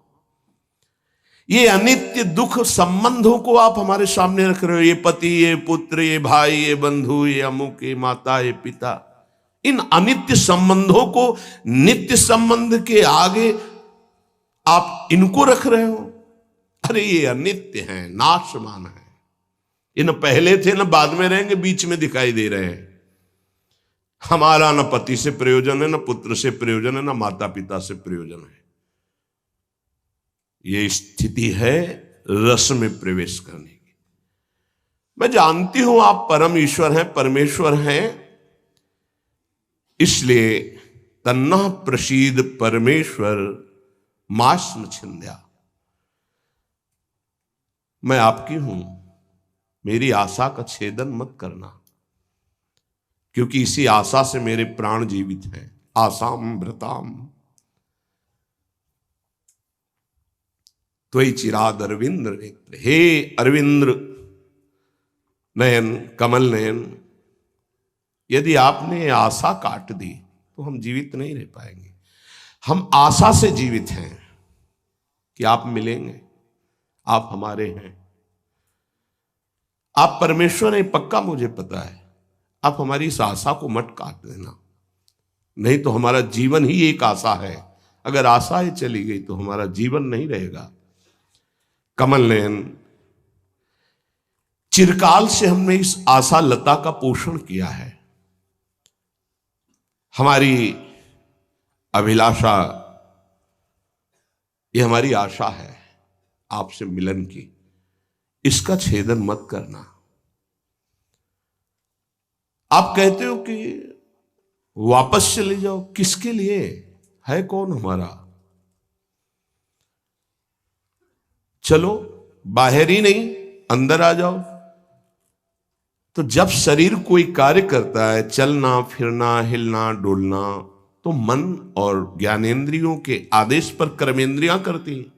ये अनित्य दुख संबंधों को आप हमारे सामने रख रहे हो। ये पति, ये पुत्र, ये भाई, ये बंधु, ये अमुक, ये माता, ये पिता, इन अनित्य संबंधों को नित्य संबंध के आगे आप इनको रख रहे हो। अरे ये अनित्य हैं, नाशमान है। ये न पहले थे न बाद में रहेंगे, बीच में दिखाई दे रहे हैं। हमारा न पति से प्रयोजन है, न पुत्र से प्रयोजन है, न माता पिता से प्रयोजन है। ये स्थिति है रस में प्रवेश करने की। मैं जानती हूं आप परम ईश्वर हैं, परमेश्वर हैं, इसलिए तन्नः प्रसीद परमेश्वर मास्म छिंद्या। मैं आपकी हूं, मेरी आशा का छेदन मत करना, क्योंकि इसी आशा से मेरे प्राण जीवित हैं। आसाम भृताम त्वयि चिराद अरविंद नेत्र। हे अरविंद्र नयन, कमल नयन, यदि आपने आशा काट दी तो हम जीवित नहीं रह पाएंगे। हम आशा से जीवित हैं कि आप मिलेंगे, आप हमारे हैं, आप परमेश्वर हैं, पक्का मुझे पता है। आप हमारी इस आशा को मत काट देना, नहीं तो हमारा जीवन ही एक आशा है। अगर आशा ही चली गई तो हमारा जीवन नहीं रहेगा। कमल नयन, चिरकाल से हमने इस आशा लता का पोषण किया है। हमारी अभिलाषा, ये हमारी आशा है आपसे मिलन की, इसका छेदन मत करना। आप कहते हो कि वापस चले जाओ, किसके लिए? है कौन हमारा? चलो, बाहर ही नहीं, अंदर आ जाओ। तो जब शरीर कोई कार्य करता है, चलना फिरना, हिलना डोलना, तो मन और ज्ञानेंद्रियों के आदेश पर कर्मेंद्रियां करती हैं।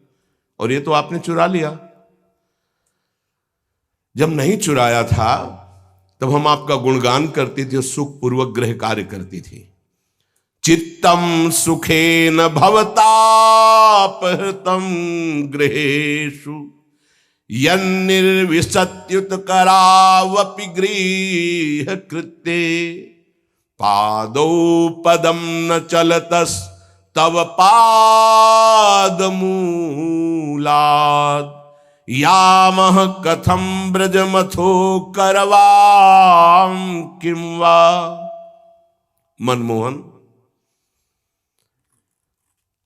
और ये तो आपने चुरा लिया। जब नहीं चुराया था तब हम आपका गुणगान करती थी, सुख पूर्वक ग्रह कार्य करती थी। चित्तम सुखेन भवतापहृतम गृहेषु यन्निर्विशत्युत करावपि गृह कृत्ये पादौ पदम न चलतस तव पादमूलात् यामह कथम ब्रजमथो करवाम किं वा। मनमोहन,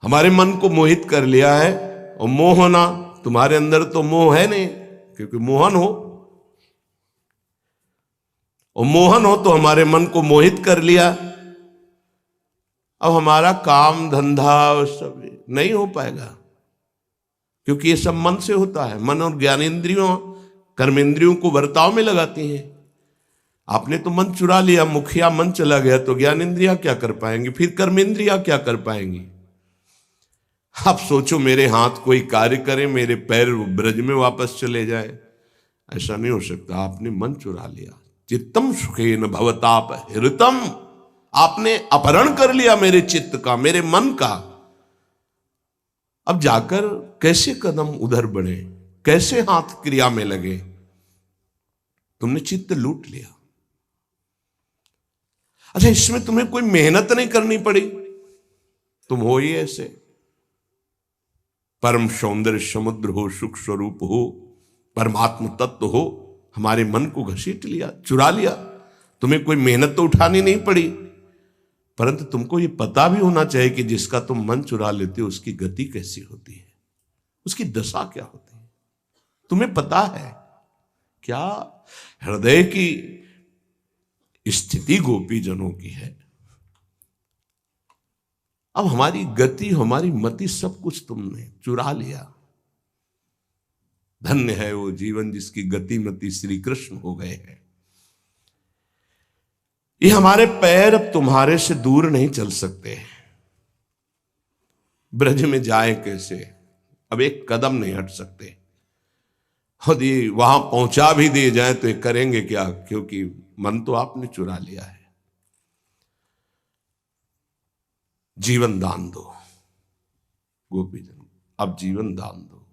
हमारे मन को मोहित कर लिया है। और मोहना, तुम्हारे अंदर तो मोह है नहीं, क्योंकि मोहन हो, और मोहन हो तो हमारे मन को मोहित कर लिया। अब हमारा काम धंधा सब नहीं हो पाएगा, क्योंकि ये सब मन से होता है। मन और ज्ञानेंद्रियों कर्मेंद्रियों को बर्ताव में लगाती हैं। आपने तो मन चुरा लिया, मुखिया मन चला गया, तो ज्ञानेंद्रियां क्या कर पाएंगी, फिर कर्मेंद्रियां क्या कर पाएंगी। आप सोचो, मेरे हाथ कोई कार्य करे, मेरे पैर ब्रज में वापस चले जाए, ऐसा नहीं हो सकता। आपने मन चुरा लिया। चित्तम सुखेन भवताप हृतम, आपने अपहरण कर लिया मेरे चित्त का, मेरे मन का। अब जाकर कैसे कदम उधर बढ़े, कैसे हाथ क्रिया में लगे? तुमने चित्त लूट लिया। अच्छा, इसमें तुम्हें कोई मेहनत नहीं करनी पड़ी, तुम हो ही ऐसे। परम सौंदर्य समुद्र हो, सुख स्वरूप हो, परमात्म तत्व हो, हमारे मन को घसीट लिया, चुरा लिया। तुम्हें कोई मेहनत तो उठानी नहीं पड़ी, परंतु तुमको ये पता भी होना चाहिए कि जिसका तुम मन चुरा लेते हो उसकी गति कैसी होती है, उसकी दशा क्या होती है। तुम्हें पता है क्या हृदय की स्थिति गोपी जनों की है। अब हमारी गति, हमारी मति, सब कुछ तुमने चुरा लिया। धन्य है वो जीवन जिसकी गति मति श्री कृष्ण हो गए हैं। ये हमारे पैर अब तुम्हारे से दूर नहीं चल सकते। ब्रज में जाए कैसे, अब एक कदम नहीं हट सकते। यदि वहां पहुंचा भी दिए जाए तो ये करेंगे क्या, क्योंकि मन तो आपने चुरा लिया है। जीवन दान दो गोपीजन, अब जीवन दान दो।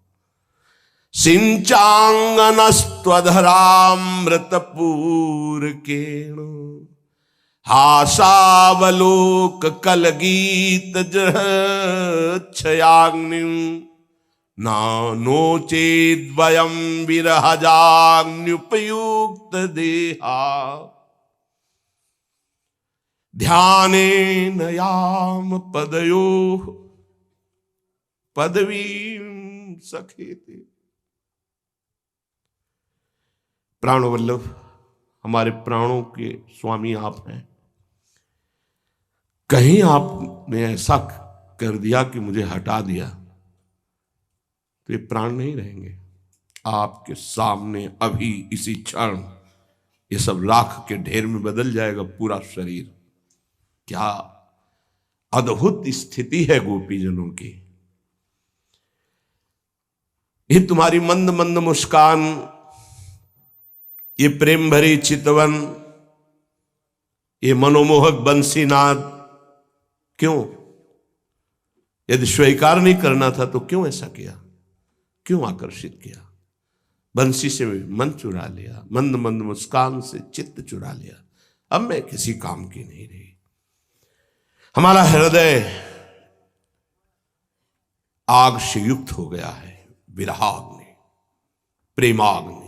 सिंचांगनस्त्वधरामृतपूरकेण हासावलोक कलगीत जक्षयाग्निं नो चेद्वयं विरहजाग्न्युपयुक्त देहा ध्यानेन याम पदयोः पदवीं सखेते। प्राणवल्लभ, हमारे प्राणों के स्वामी आप हैं। कहीं आपने ऐसा कर दिया कि मुझे हटा दिया तो ये प्राण नहीं रहेंगे। आपके सामने अभी इसी क्षण ये सब राख के ढेर में बदल जाएगा पूरा शरीर। क्या अद्भुत स्थिति है गोपीजनों की। ये तुम्हारी मंद मंद मुस्कान, ये प्रेम भरी चितवन, ये मनोमोहक बंसीनाद, क्यों? यदि स्वीकार नहीं करना था तो क्यों ऐसा किया, क्यों आकर्षित किया? बंसी से मन चुरा लिया, मंद मंद मुस्कान से चित्त चुरा लिया। अब मैं किसी काम की नहीं रही। हमारा हृदय आग से युक्त हो गया है, विरहाग्नि, प्रेमाग्नि।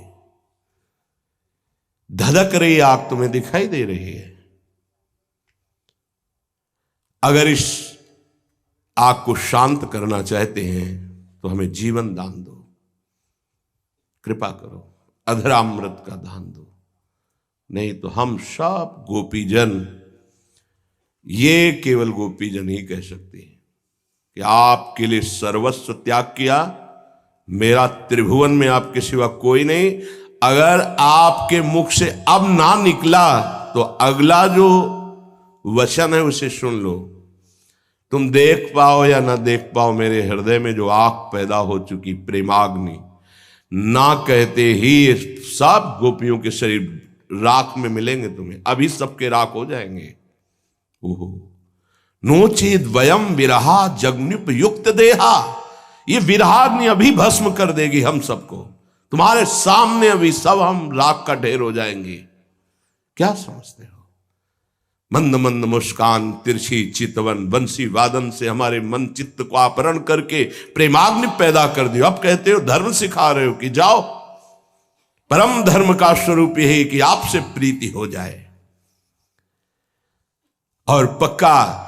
धधक रही आग तुम्हें दिखाई दे रही है। अगर इस आग को शांत करना चाहते हैं तो हमें जीवन दान दो, कृपा करो, अधरामृत का दान दो। नहीं तो हम सब गोपीजन, ये केवल गोपीजन ही कह सकते हैं कि आपके लिए सर्वस्व त्याग किया, मेरा त्रिभुवन में आपके सिवा कोई नहीं। अगर आपके मुख से अब ना निकला तो अगला जो वचन है उसे सुन लो। तुम देख पाओ या ना देख पाओ, मेरे हृदय में जो आग पैदा हो चुकी प्रेमाग्नि, ना कहते ही सब गोपियों के शरीर राख में मिलेंगे तुम्हें, अभी सबके राख हो जाएंगे। ओहो, नोचेद वयम विरहा जगन्युपयुक्त देहा। ये विरहाग्नि अभी भस्म कर देगी हम सबको। तुम्हारे सामने अभी सब हम राख का ढेर हो जाएंगे। क्या समझते हो? मंद मंद मुस्कान, तिरछी चितवन, बंसी वादन से हमारे मन चित्त को अपहरण करके प्रेमाग्नि पैदा कर दियो। अब कहते हो धर्म सिखा रहे हो कि जाओ, परम धर्म का स्वरूप यही कि आपसे प्रीति हो जाए। और पक्का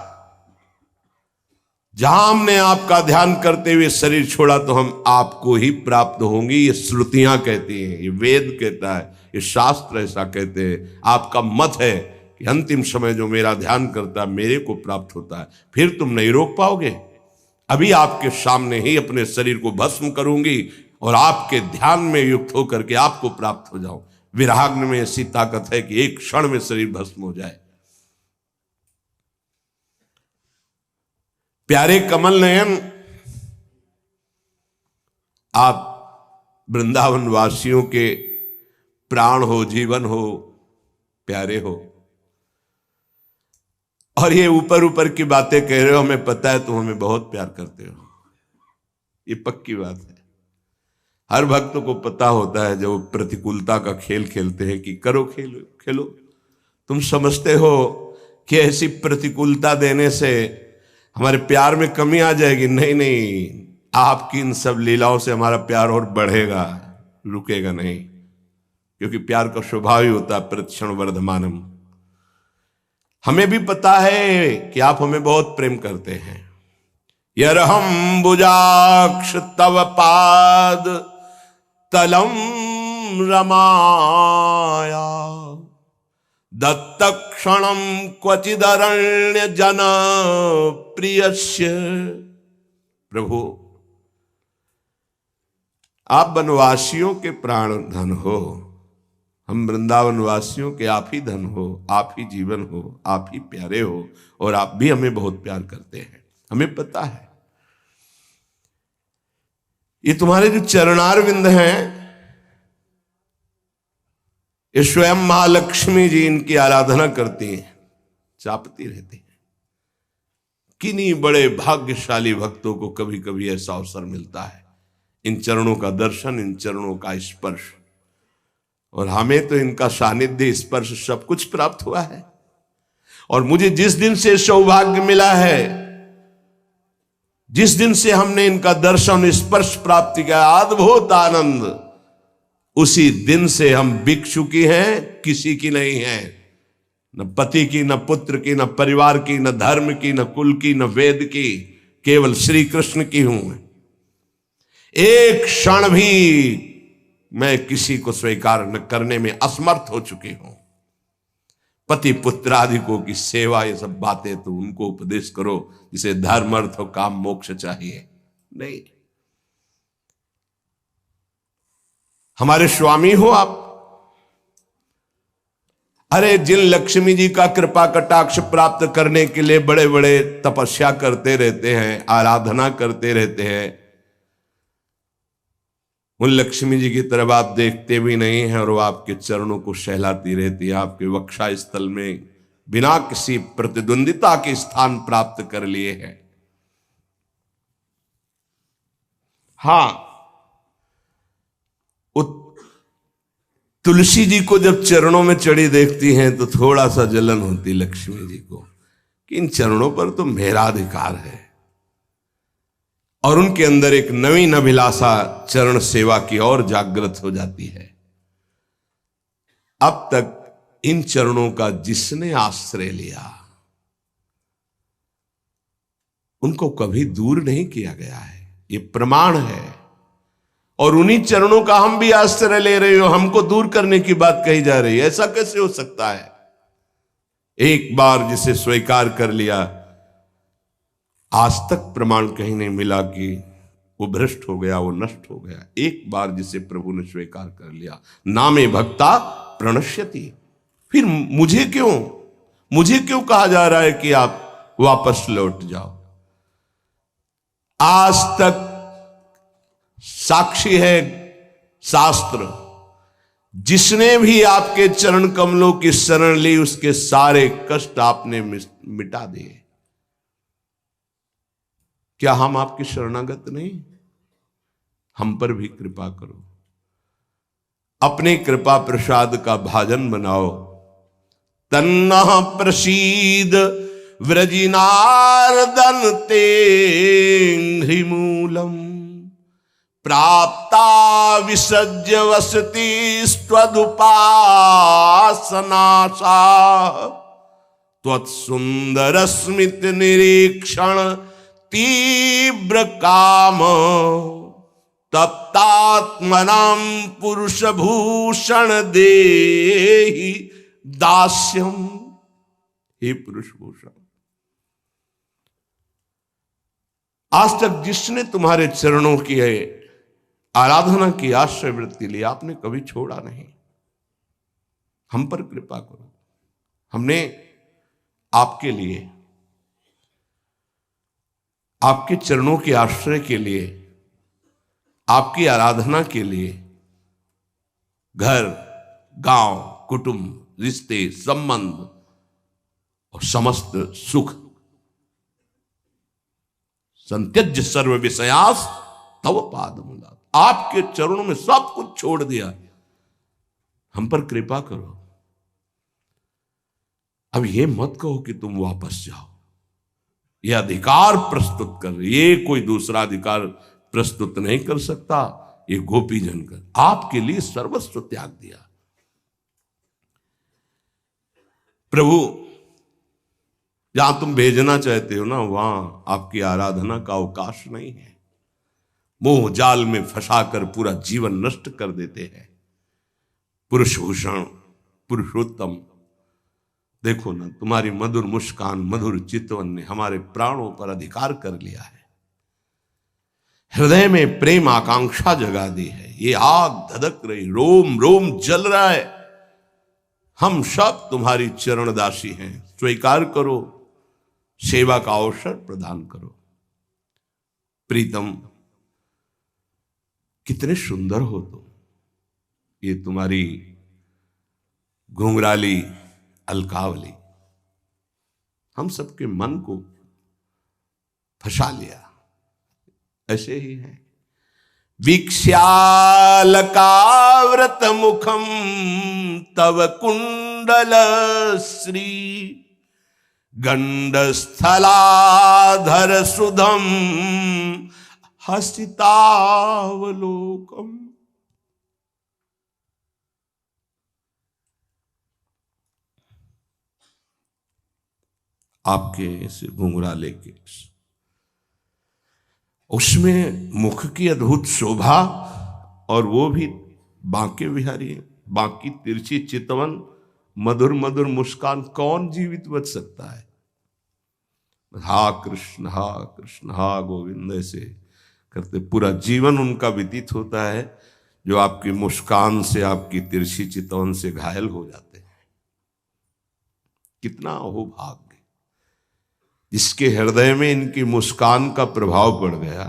जहां हमने आपका ध्यान करते हुए शरीर छोड़ा तो हम आपको ही प्राप्त होंगे। ये श्रुतियां कहती हैं, ये वेद कहता है, ये शास्त्र ऐसा कहते हैं। आपका मत है कि अंतिम समय जो मेरा ध्यान करता है मेरे को प्राप्त होता है। फिर तुम नहीं रोक पाओगे। अभी आपके सामने ही अपने शरीर को भस्म करूंगी और आपके ध्यान में युक्त होकर के आपको प्राप्त हो जाऊं। विराग्नि में ऐसी ताकत है कि एक क्षण में शरीर भस्म हो जाए। प्यारे कमल नयन, आप वृंदावन वासियों के प्राण हो, जीवन हो, प्यारे हो। और ये ऊपर ऊपर की बातें कह रहे हो, हमें पता है तुम हमें बहुत प्यार करते हो। ये पक्की बात है। हर भक्त को पता होता है जब प्रतिकूलता का खेल खेलते हैं कि करो, खेलो खेलो। तुम समझते हो कि ऐसी प्रतिकूलता देने से हमारे प्यार में कमी आ जाएगी। नहीं नहीं, आपकी इन सब लीलाओं से हमारा प्यार और बढ़ेगा, रुकेगा नहीं। क्योंकि प्यार का स्वभाव ही होता है प्रतिक्षण वर्धमानम। हमें भी पता है कि आप हमें बहुत प्रेम करते हैं। यरहम बुजाक्ष तव पाद तलम रमाया दत्तक्षणम क्वचिदरण्य जन प्रियस्य। प्रभु, आप वनवासियों के प्राण धन हो, हम वृंदावन वासियों के आप ही धन हो, आप ही जीवन हो, आप ही प्यारे हो, और आप भी हमें बहुत प्यार करते हैं, हमें पता है। ये तुम्हारे जो चरणारविंद हैं, ये स्वयं महालक्ष्मी जी इनकी आराधना करती हैं, चापती रहती हैं। किन्हीं बड़े भाग्यशाली भक्तों को कभी कभी ऐसा अवसर मिलता है, इन चरणों का दर्शन, इन चरणों का स्पर्श, और हमें तो इनका सानिध्य, स्पर्श सब कुछ प्राप्त हुआ है। और मुझे जिस दिन से सौभाग्य मिला है, जिस दिन से हमने इनका दर्शन स्पर्श प्राप्त किया, अद्भुत आनंद, उसी दिन से हम भिक्षुकी हैं, किसी की नहीं है, न पति की, न पुत्र की, न परिवार की, न धर्म की, न कुल की, न वेद की, केवल श्री कृष्ण की हूं। एक क्षण भी मैं किसी को स्वीकार न करने में असमर्थ हो चुकी हूं। पति पुत्रादिकों की सेवा, ये सब बातें तो उनको उपदेश करो जिसे धर्म अर्थ और काम मोक्ष चाहिए। नहीं, हमारे स्वामी हो आप। अरे जिन लक्ष्मी जी का कृपा कटाक्ष प्राप्त करने के लिए बड़े बड़े तपस्या करते रहते हैं, आराधना करते रहते हैं, उन लक्ष्मी जी की तरफ आप देखते भी नहीं हैं, और वो आपके चरणों को सहलाती रहती है, आपके वक्षा स्थल में बिना किसी प्रतिद्वंदिता के स्थान प्राप्त कर लिए हैं। हाँ, तुलसी जी को जब चरणों में चढ़ी देखती हैं तो थोड़ा सा जलन होती लक्ष्मी जी को कि इन चरणों पर तो मेरा अधिकार है, और उनके अंदर एक नवीन अभिलाषा चरण सेवा की ओर जागृत हो जाती है। अब तक इन चरणों का जिसने आश्रय लिया उनको कभी दूर नहीं किया गया है, ये प्रमाण है। और उन्हीं चरणों का हम भी आश्रय ले रहे हो, हमको दूर करने की बात कही जा रही है, ऐसा कैसे हो सकता है? एक बार जिसे स्वीकार कर लिया, आज तक प्रमाण कहीं नहीं मिला कि वो भ्रष्ट हो गया, वो नष्ट हो गया। एक बार जिसे प्रभु ने स्वीकार कर लिया, नामे भक्ता प्रणश्यति। फिर मुझे क्यों कहा जा रहा है कि आप वापस लौट जाओ? आज तक साक्षी है शास्त्र, जिसने भी आपके चरण कमलों की शरण ली उसके सारे कष्ट आपने मिटा दिए। क्या हम आपके शरणागत नहीं? हम पर भी कृपा करो, अपने कृपा प्रसाद का भाजन बनाओ। तन्नः प्रसीद व्रजिनार्दन ते घ्रिमूलम प्राप्ता विसज्य वसति स्वदुपासनाशा त्वत्सुंदर स्मित निरीक्षण तीव्र काम तप्तात्मनां पुरुष भूषण देहि दास्यम। हे पुरुष भूषण, आज तक जिसने तुम्हारे चरणों की आराधना की, आश्रय वृत्ति ली, आपने कभी छोड़ा नहीं। हम पर कृपा करो। हमने आपके लिए, आपके चरणों के आश्रय के लिए, आपकी आराधना के लिए घर, गांव, कुटुंब, रिश्ते, संबंध और समस्त सुख, संत्यज्य सर्व विषयास तव पादमूला, आपके चरणों में सब कुछ छोड़ दिया। हम पर कृपा करो। अब ये मत कहो कि तुम वापस जाओ, ये अधिकार प्रस्तुत कर, ये कोई दूसरा अधिकार प्रस्तुत नहीं कर सकता। ये गोपी जन कर आपके लिए सर्वस्व त्याग दिया। प्रभु, जहां तुम भेजना चाहते हो ना, वहां आपकी आराधना का अवकाश नहीं है। मोह जाल में फंसाकर पूरा जीवन नष्ट कर देते हैं। पुरुष भूषण पुरुषोत्तम, देखो ना, तुम्हारी मधुर मुस्कान मधुर चितवन ने हमारे प्राणों पर अधिकार कर लिया है, हृदय में प्रेम आकांक्षा जगा दी है। ये आग धधक रही, रोम रोम जल रहा है। हम सब तुम्हारी चरणदासी हैं, स्वीकार करो, सेवा का अवसर प्रदान करो। प्रीतम, कितने सुंदर हो तुम। ये तुम्हारी घुंघराली अलकावली हम सबके मन को फंसा लिया। ऐसे ही है। वीक्ष्यालकाव्रत मुखम तव कुंडल श्री गंडस्थलाधर सुधम हसितावलोकम। आपके ऐसे घुंघराले के उसमें मुख की अद्भुत शोभा, और वो भी बांके बिहारी, बांकी तिरछी चितवन, मधुर मधुर मुस्कान, कौन जीवित बच सकता है। हा कृष्ण हा गोविंद ऐसे करते पूरा जीवन उनका व्यतीत होता है, जो आपकी मुस्कान से, आपकी तिरछी चितवन से घायल हो जाते हैं। कितना हो भाग्य जिसके हृदय में इनकी मुस्कान का प्रभाव पड़ गया।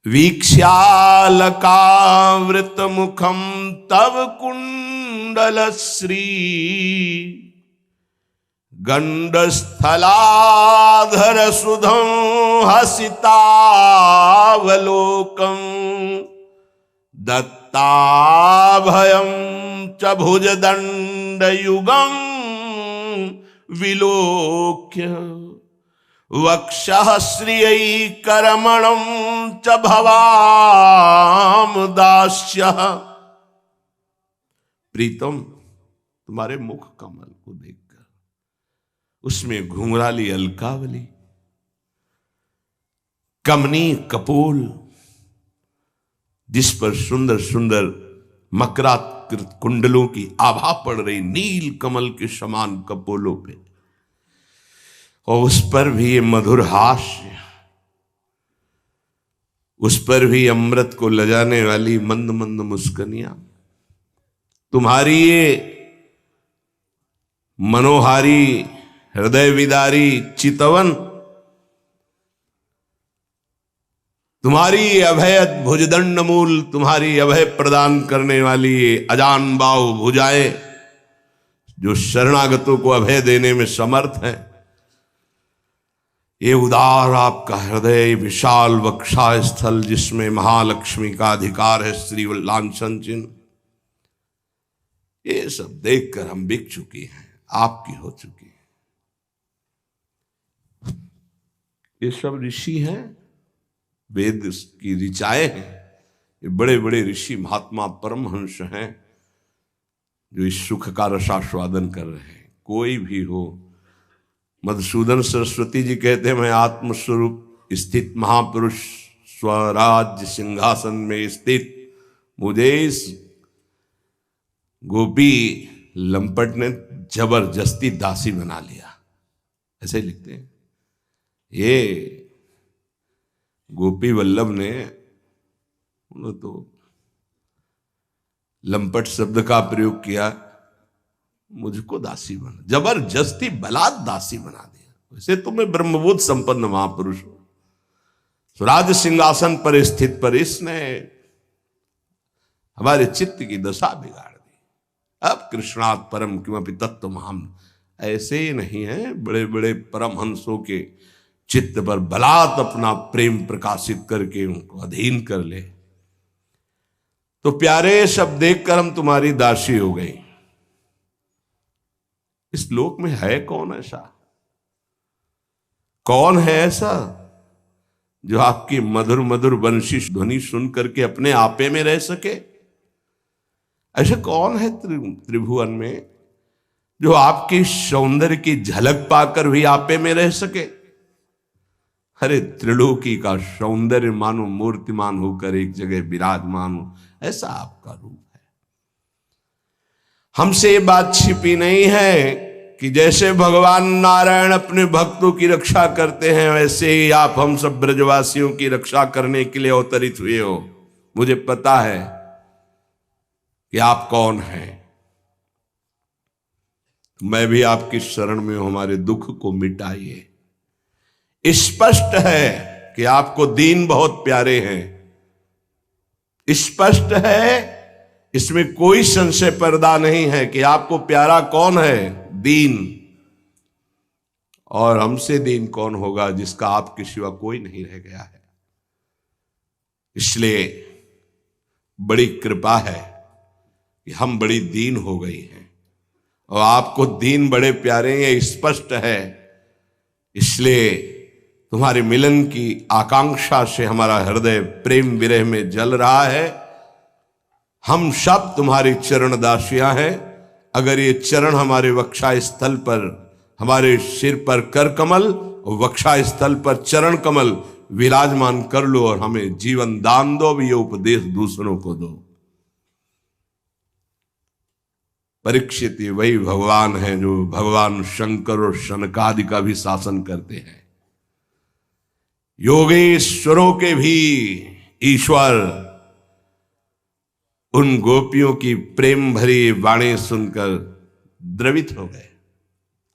वीक्ष्यालकावृत मुखम तव कुंडल श्री गंडस्थलाधर सुधम हसितावलोकम दत्ताभयम च भुजदंडयुगम विलोक्य वक्षः श्रियैकरमणं च भवाम दास्यः। प्रीतम, तुम्हारे मुख कमल को देखकर, उसमें घुंघराली अलकावली, कमनी कपोल, जिस पर सुंदर सुंदर मकराकृत कुंडलों की आभा पड़ रही, नील कमल के समान कपोलों पे, और उस पर भी ये मधुर हास्य, उस पर भी अमृत को लजाने वाली मंद मंद मुस्कनियां। तुम्हारी ये मनोहारी हृदय विदारी चितवन, तुम्हारी अभय भुजदंड मूल, तुम्हारी अभय प्रदान करने वाली अजान बाहु भुजाएं, जो शरणागतों को अभय देने में समर्थ है। ये उदार आपका हृदय, विशाल वक्षा स्थल, जिसमें महालक्ष्मी का अधिकार है, श्री लांछन चिन्ह, ये सब देखकर हम बिक चुकी हैं, आपकी हो चुकी है। ये सब ऋषि हैं, वेद की ऋचाएं हैं, ये बड़े बड़े ऋषि महात्मा परमहंस हैं, जो इस सुख का रसास्वादन कर रहे हैं। कोई भी हो, मधुसूदन सरस्वती जी कहते हैं, मैं आत्मस्वरूप स्थित महापुरुष स्वराज्य सिंहासन में स्थित, मुझे इस गोपी लंपट ने जबरदस्ती दासी बना लिया। ऐसे ही लिखते हैं। ये गोपी वल्लभ ने तो लंपट शब्द का प्रयोग किया, मुझको दासी बना, जबरदस्ती बलात् दासी बना दिया। वैसे तो मैं ब्रह्मबोध संपन्न महापुरुष हूं, स्वराज सिंहासन पर स्थित, पर इसने हमारे चित्त की दशा बिगाड़ दी। अब कृष्णात् परम किमपि तत्व महाम, ऐसे ही नहीं है, बड़े बड़े परमहंसों के चित्त पर बलात् अपना प्रेम प्रकाशित करके उनको अधीन कर ले। तो प्यारे, सब देखकर हम तुम्हारी दासी हो गई। इस लोक में है कौन ऐसा, कौन है ऐसा जो आपकी मधुर मधुर वंशी ध्वनि सुन करके अपने आपे में रह सके? ऐसे कौन है त्रिभुवन में जो आपकी सौंदर्य की झलक पाकर भी आपे में रह सके? अरे त्रिलोकी का सौंदर्य मानो मूर्तिमान होकर एक जगह विराजमान हो, ऐसा आपका रूप है। हमसे ये बात छिपी नहीं है कि जैसे भगवान नारायण अपने भक्तों की रक्षा करते हैं, वैसे ही आप हम सब ब्रजवासियों की रक्षा करने के लिए अवतरित हुए हो। मुझे पता है कि आप कौन हैं। मैं भी आपकी शरण में हूं, हमारे दुख को मिटाइए। स्पष्ट है कि आपको दीन बहुत प्यारे हैं, स्पष्ट है, इसमें कोई संशय पैदा नहीं है कि आपको प्यारा कौन है, दीन। और हमसे दीन कौन होगा जिसका आपके सिवा कोई नहीं रह गया है। इसलिए बड़ी कृपा है कि हम बड़ी दीन हो गई हैं और आपको दीन बड़े प्यारे हैं, स्पष्ट है। इसलिए तुम्हारे मिलन की आकांक्षा से हमारा हृदय प्रेम विरह में जल रहा है। हम सब तुम्हारी चरण दासियां हैं। अगर ये चरण हमारे वक्षा स्थल पर, हमारे सिर पर कर कमल और वक्षा स्थल पर चरण कमल विराजमान कर लो और हमें जीवन दान दो, भी ये उपदेश दूसरों को दो। परीक्षित वही भगवान है जो भगवान शंकर और शनकादि का भी शासन करते हैं, योगेश्वरों के भी ईश्वर। उन गोपियों की प्रेम भरी वाणी सुनकर द्रवित हो गए।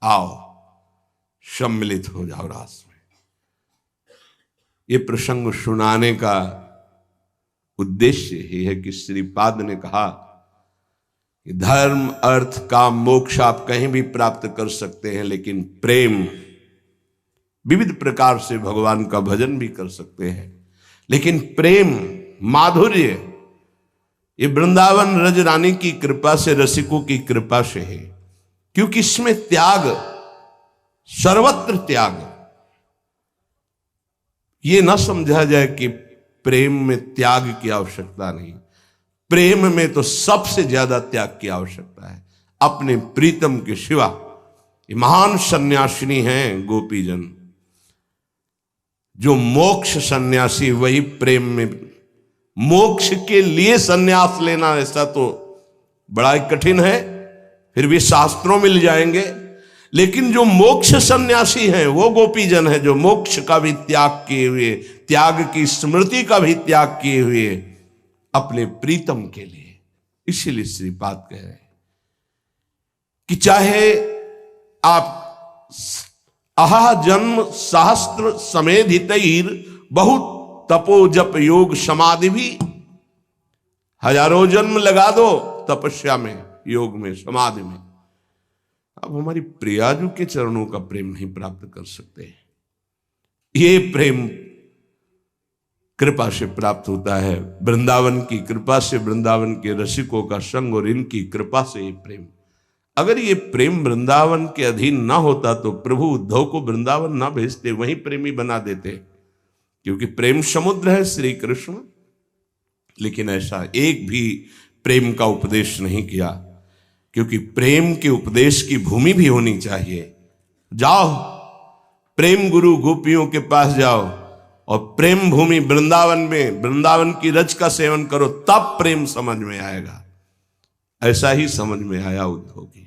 आओ सम्मिलित हो जाओ रास में। ये प्रसंग सुनाने का उद्देश्य ही है कि श्रीपाद ने कहा कि धर्म, अर्थ, काम, मोक्ष आप कहीं भी प्राप्त कर सकते हैं, लेकिन प्रेम, विविध प्रकार से भगवान का भजन भी कर सकते हैं, लेकिन प्रेम, माधुर्य, ये वृंदावन रज रानी की कृपा से, रसिकों की कृपा से है। क्योंकि इसमें त्याग, सर्वत्र त्याग। ये ना समझा जाए कि प्रेम में त्याग की आवश्यकता नहीं। प्रेम में तो सबसे ज्यादा त्याग की आवश्यकता है। अपने प्रीतम के सिवा ये महान सन्यासिनी हैं गोपीजन। जो मोक्ष सन्यासी, वही प्रेम में, मोक्ष के लिए सन्यास लेना ऐसा तो बड़ा ही कठिन है, फिर भी शास्त्रों मिल जाएंगे। लेकिन जो मोक्ष सन्यासी हैं वो गोपीजन है, जो मोक्ष का भी त्याग किए हुए, त्याग की स्मृति का भी त्याग किए हुए अपने प्रीतम के लिए। इसीलिए श्रीपाद कह रहे हैं कि चाहे आप अहा जन्म सहस्त्र समेधितैर बहुत तपो जप योग समाधि भी, हजारों जन्म लगा दो तपस्या में, योग में, समाधि में, अब हमारी प्रियाजू के चरणों का प्रेम नहीं प्राप्त कर सकते। ये प्रेम कृपा से प्राप्त होता है, वृंदावन की कृपा से, वृंदावन के रसिकों का संग और इनकी कृपा से ये प्रेम। अगर ये प्रेम वृंदावन के अधीन ना होता तो प्रभु उद्धव को वृंदावन ना भेजते, वहीं प्रेमी बना देते, क्योंकि प्रेम समुद्र है श्री कृष्ण। लेकिन ऐसा एक भी प्रेम का उपदेश नहीं किया, क्योंकि प्रेम के उपदेश की भूमि भी होनी चाहिए। जाओ प्रेम गुरु गोपियों के पास जाओ और प्रेम भूमि वृंदावन में, वृंदावन की रज का सेवन करो, तब प्रेम समझ में आएगा। ऐसा ही समझ में आया उद्धव की।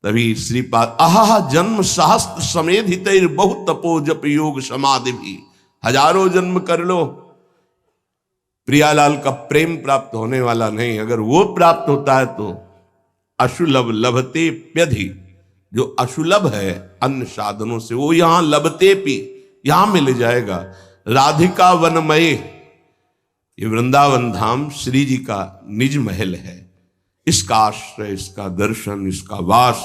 तभी श्रीपाद आहा जन्म सहस्त्र समेधित बहुत तपो जप योग समाधि भी, हजारों जन्म कर लो, प्रियालाल का प्रेम प्राप्त होने वाला नहीं। अगर वो प्राप्त होता है तो अशुलभ लभते प्यधि, जो अशुलभ है अन्य साधनों से, वो यहां लभते पी, यहां मिल जाएगा। राधिका वनमय, ये वृंदावन धाम श्री जी का निज महल है। इसका आश्रय, इसका दर्शन, इसका वास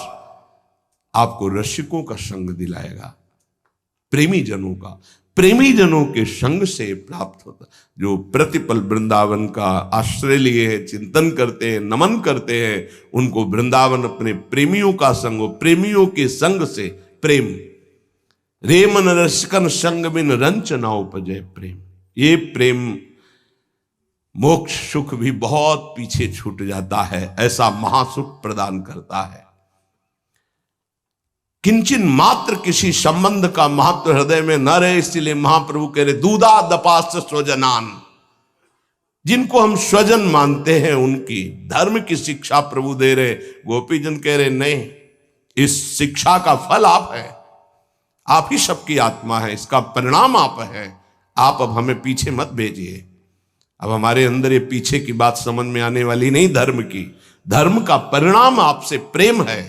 आपको रसिकों का संग दिलाएगा, प्रेमी जनों का, प्रेमी जनों के संग से प्राप्त होता। जो प्रतिपल वृंदावन का आश्रय लिए हैं, चिंतन करते हैं, नमन करते हैं, उनको वृंदावन अपने प्रेमियों का संग, प्रेमियों के संग से प्रेम। रे मन रसिकन संग बिन रंच ना उपजय प्रेम। ये प्रेम मोक्ष सुख भी बहुत पीछे छूट जाता है, ऐसा महासुख प्रदान करता है। किंचन मात्र किसी संबंध का महत्व हृदय में न रहे, इसलिए महाप्रभु कह रहे दूधा दपास्त स्वजनान, जिनको हम स्वजन मानते हैं उनकी धर्म की शिक्षा प्रभु दे रहे। गोपीजन कह रहे नहीं, इस शिक्षा का फल आप है, आप ही सबकी आत्मा है, इसका परिणाम आप है। आप अब हमें पीछे मत भेजिए। अब हमारे अंदर ये पीछे की बात समझ में आने वाली नहीं, धर्म की। धर्म का परिणाम आपसे प्रेम है।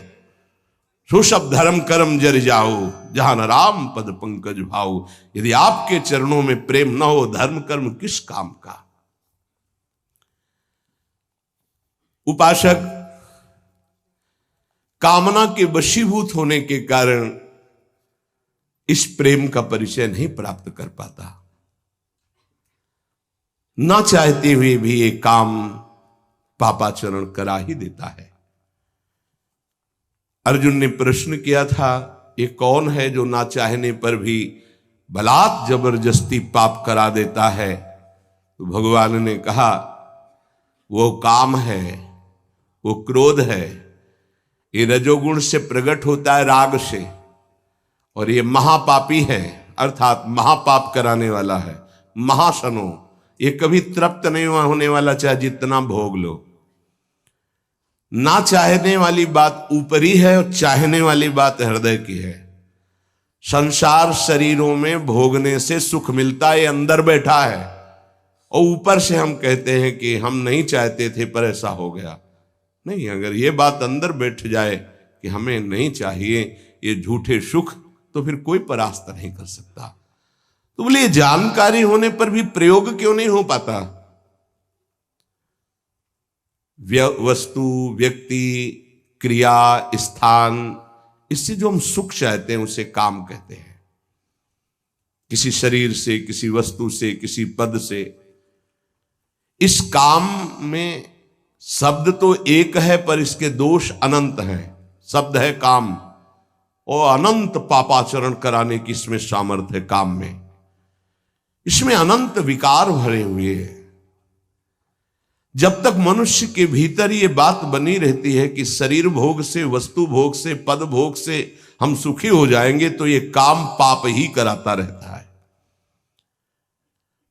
सुशब धर्म कर्म जर जाओ, जहां न राम पद पंकज भाओ। यदि आपके चरणों में प्रेम न हो, धर्म कर्म किस काम का। उपासक कामना के वशीभूत होने के कारण इस प्रेम का परिचय नहीं प्राप्त कर पाता। ना चाहते हुए भी ये काम पापाचरण करा ही देता है। अर्जुन ने प्रश्न किया था, ये कौन है जो ना चाहने पर भी बलात् जबरदस्ती पाप करा देता है? तो भगवान ने कहा, वो काम है, वो क्रोध है। ये रजोगुण से प्रकट होता है, राग से, और ये महापापी है, अर्थात महापाप कराने वाला है। महासनो, ये कभी तृप्त नहीं होने वाला, चाहे जितना भोग लो। ना चाहने वाली बात ऊपरी है और चाहने वाली बात हृदय की है। संसार शरीरों में भोगने से सुख मिलता है, अंदर बैठा है, और ऊपर से हम कहते हैं कि हम नहीं चाहते थे पर ऐसा हो गया। नहीं, अगर ये बात अंदर बैठ जाए कि हमें नहीं चाहिए ये झूठे सुख, तो फिर कोई परास्त नहीं कर सकता। तो बोले जानकारी होने पर भी प्रयोग क्यों नहीं हो पाता? वस्तु, व्यक्ति, क्रिया, स्थान, इससे जो हम सुख चाहते हैं उसे काम कहते हैं। किसी शरीर से, किसी वस्तु से, किसी पद से। इस काम में शब्द तो एक है पर इसके दोष अनंत हैं। शब्द है काम, और अनंत पापाचरण कराने की इसमें सामर्थ्य है। काम में इसमें अनंत विकार भरे हुए हैं। जब तक मनुष्य के भीतर ये बात बनी रहती है कि शरीर भोग से, वस्तु भोग से, पद भोग से हम सुखी हो जाएंगे, तो ये काम पाप ही कराता रहता है।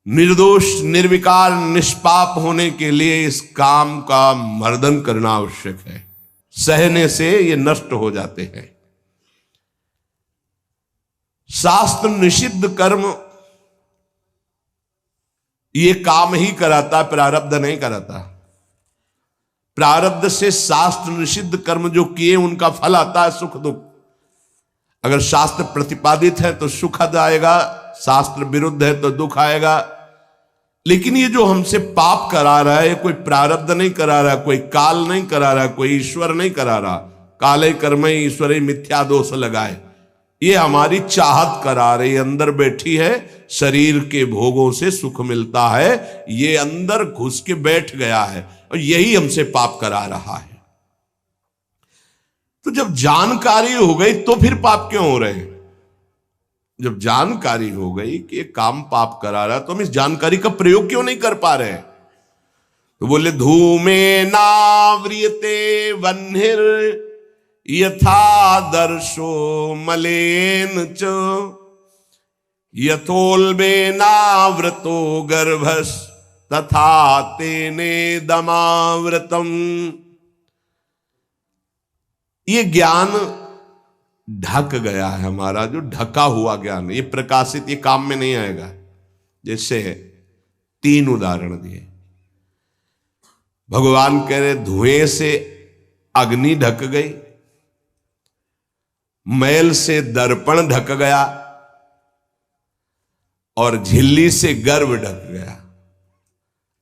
निर्दोष, निर्विकार, निष्पाप होने के लिए इस काम का मर्दन करना आवश्यक है। सहने से ये नष्ट हो जाते हैं। शास्त्र निषिद्ध कर्म ये काम ही कराता, प्रारब्ध नहीं कराता। प्रारब्ध से शास्त्र निषिद्ध कर्म जो किए उनका फल आता है सुख दुख। अगर शास्त्र प्रतिपादित है तो सुख आएगा, शास्त्र विरुद्ध है तो दुख आएगा। लेकिन ये जो हमसे पाप करा रहा है, ये कोई प्रारब्ध नहीं करा रहा, कोई काल नहीं करा रहा, कोई ईश्वर नहीं करा रहा। काले कर्मे ईश्वरे मिथ्या दोष लगाए, ये हमारी चाहत करा रही, अंदर बैठी है। शरीर के भोगों से सुख मिलता है, ये अंदर घुस के बैठ गया है, और यही हमसे पाप करा रहा है। तो जब जानकारी हो गई तो फिर पाप क्यों हो रहे हैं? जब जानकारी हो गई कि ये काम पाप करा रहा, तो हम इस जानकारी का प्रयोग क्यों नहीं कर पा रहे? तो बोले धूमे नाव्रियते वह्निर यथा दर्शो मलेन च यथोल्बे नाव्रतो गर्भस तथा तेने दमाव्रतम। ये ज्ञान ढक गया है हमारा, जो ढका हुआ ज्ञान, ये प्रकाशित, ये काम में नहीं आएगा। जैसे 3 उदाहरण दिए। भगवान कह रहे धुएं से अग्नि ढक गई, मैल से दर्पण ढक गया, और झिल्ली से गर्भ ढक गया।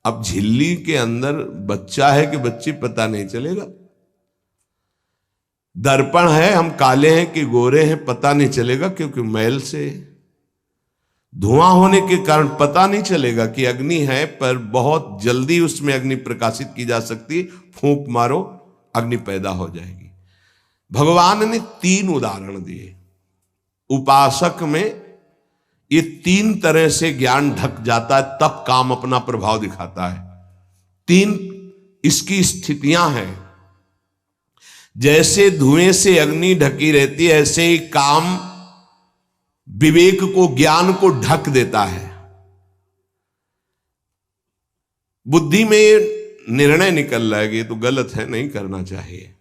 अब झिल्ली के अंदर बच्चा है कि बच्ची पता नहीं चलेगा। दर्पण है, हम काले हैं कि गोरे हैं पता नहीं चलेगा, क्योंकि मैल से धुआं होने के कारण पता नहीं चलेगा कि अग्नि है। पर बहुत जल्दी उसमें अग्नि प्रकाशित की जा सकती, फूंक मारो अग्नि पैदा हो जाएगी। भगवान ने 3 उदाहरण दिए। उपासक में ये 3 तरह से ज्ञान ढक जाता है, तब काम अपना प्रभाव दिखाता है। 3 इसकी स्थितियां हैं। जैसे धुएं से अग्नि ढकी रहती है, ऐसे ही काम विवेक को, ज्ञान को ढक देता है। बुद्धि में निर्णय निकल रहा है कि तो गलत है, नहीं करना चाहिए।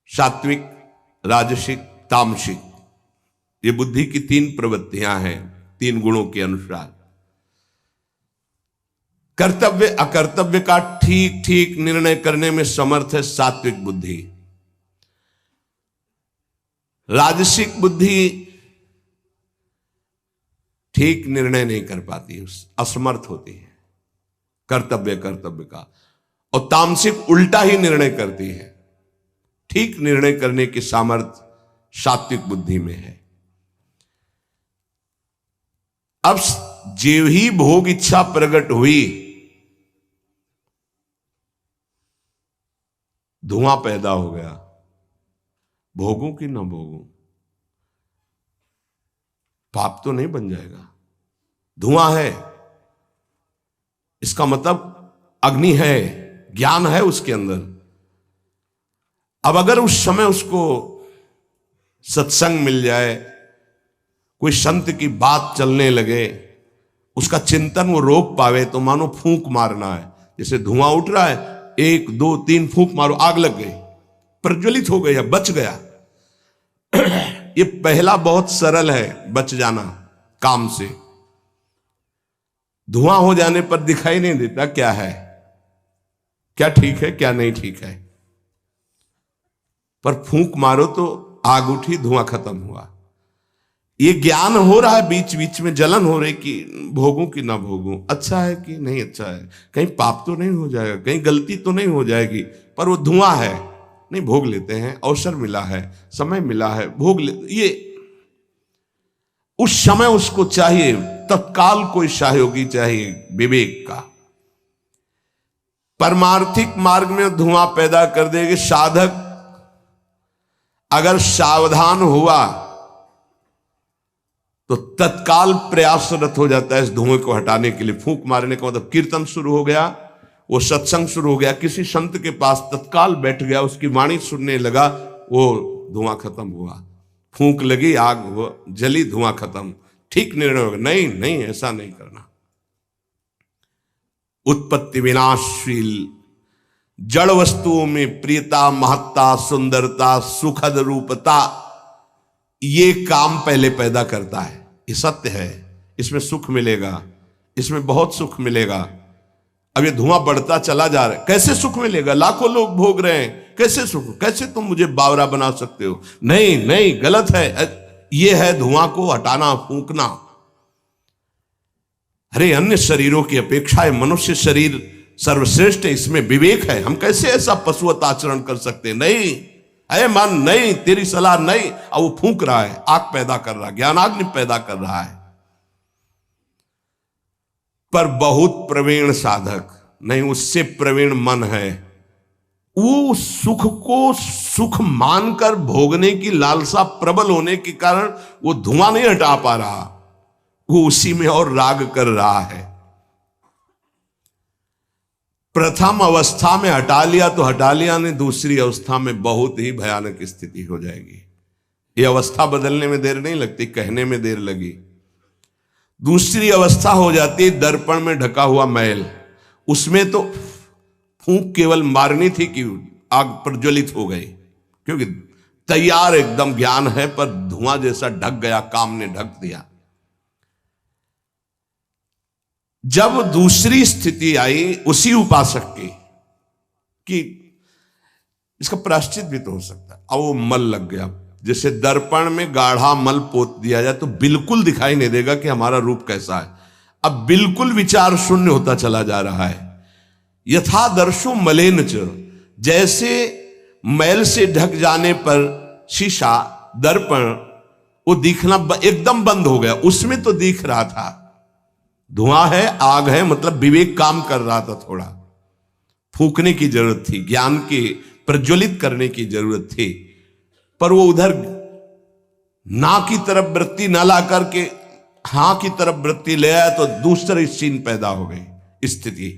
सात्विक, राजसिक, तामसिक, ये बुद्धि की तीन प्रवृत्तियां हैं, तीन गुणों के अनुसार। कर्तव्य अकर्तव्य का ठीक ठीक निर्णय करने में समर्थ है सात्विक बुद्धि। राजसिक बुद्धि ठीक निर्णय नहीं कर पाती, असमर्थ होती है कर्तव्य का। और तामसिक उल्टा ही निर्णय करती है। ठीक निर्णय करने की सामर्थ्य सात्विक बुद्धि में है। अब जो ही भोग इच्छा प्रकट हुई, धुआं पैदा हो गया। भोगों की ना भोगों, पाप तो नहीं बन जाएगा। धुआं है, इसका मतलब अग्नि है, ज्ञान है उसके अंदर। अब अगर उस समय उसको सत्संग मिल जाए, कोई संत की बात चलने लगे, उसका चिंतन वो रोक पावे, तो मानो फूंक मारना है। जैसे धुआं उठ रहा है, 1 2 3 फूंक मारो, आग लग गई, प्रज्वलित हो गया, बच गया। ये पहला बहुत सरल है, बच जाना काम से। धुआं हो जाने पर दिखाई नहीं देता क्या है, क्या ठीक है क्या नहीं ठीक है, पर फूंक मारो तो आग उठी, धुआं खत्म हुआ। ये ज्ञान हो रहा है, बीच बीच में जलन हो रही कि भोगूं कि ना भोगूं, अच्छा है कि नहीं अच्छा है, कहीं पाप तो नहीं हो जाएगा, कहीं गलती तो नहीं हो जाएगी, पर वो धुआं है, नहीं भोग लेते हैं, अवसर मिला है, समय मिला है, भोग ले। ये उस समय उसको चाहिए, तत्काल कोई सहयोगी चाहिए विवेक का। परमार्थिक मार्ग में धुआं पैदा कर देगी। साधक अगर सावधान हुआ तो तत्काल प्रयासरत हो जाता है इस धुएं को हटाने के लिए। फूंक मारने का मतलब कीर्तन शुरू हो गया, वो सत्संग शुरू हो गया, किसी संत के पास तत्काल बैठ गया, उसकी वाणी सुनने लगा, वो धुआं खत्म हुआ। फूंक लगी, आग जली, धुआं खत्म, ठीक निर्णय होगा। नहीं नहीं, ऐसा नहीं करना। उत्पत्ति विनाशशील जड़ वस्तुओं में प्रियता, महत्ता, सुंदरता, सुखद रूपता, ये काम पहले पैदा करता है। ये सत्य है, इसमें सुख मिलेगा, इसमें बहुत सुख मिलेगा। अब ये धुआं बढ़ता चला जा रहा है, कैसे सुख मिलेगा? लाखों लोग भोग रहे हैं, कैसे सुख? कैसे तुम मुझे बावरा बना सकते हो? नहीं नहीं, गलत है। ये है धुआं को हटाना, फूंकना। अरे अन्य शरीरों की अपेक्षा मनुष्य शरीर सर्वश्रेष्ठ है, इसमें विवेक है, हम कैसे ऐसा पशुवत आचरण कर सकते? नहीं, अरे मन नहीं, तेरी सलाह नहीं। और वो फूंक रहा है, आग पैदा कर रहा है, ज्ञानाग्नि पैदा कर रहा है। पर बहुत प्रवीण साधक नहीं, उससे प्रवीण मन है, वो सुख को सुख मानकर भोगने की लालसा प्रबल होने के कारण वो धुआं नहीं हटा पा रहा, वो उसी में और राग कर रहा है। प्रथम अवस्था में हटा लिया तो हटा लिया, नहीं दूसरी अवस्था में बहुत ही भयानक स्थिति हो जाएगी। ये अवस्था बदलने में देर नहीं लगती, कहने में देर लगी। दूसरी अवस्था हो जाती है दर्पण में ढका हुआ मैल। उसमें तो फूंक केवल मारनी थी कि आग प्रज्वलित हो गई, क्योंकि तैयार एकदम ज्ञान है, पर धुआं जैसा ढक गया, काम ने ढक दिया। जब दूसरी स्थिति आई उसी उपासक की कि इसका प्रायश्चित भी तो हो सकता है, अब वो मल लग गया। जैसे दर्पण में गाढ़ा मल पोत दिया जाए तो बिल्कुल दिखाई नहीं देगा कि हमारा रूप कैसा है। अब बिल्कुल विचार शून्य होता चला जा रहा है। यथा दर्शो मलेन च, जैसे मैल से ढक जाने पर शीशा, दर्पण, वो दिखना एकदम बंद हो गया। उसमें तो दिख रहा था, धुआं है, आग है, मतलब विवेक काम कर रहा था। थोड़ा फूंकने की जरूरत थी, ज्ञान के प्रज्वलित करने की जरूरत थी, पर वो उधर ना की तरफ वृत्ति ना ला करके हां की तरफ वृत्ति ले आया तो दूसरी सीन पैदा हो गई स्थिति।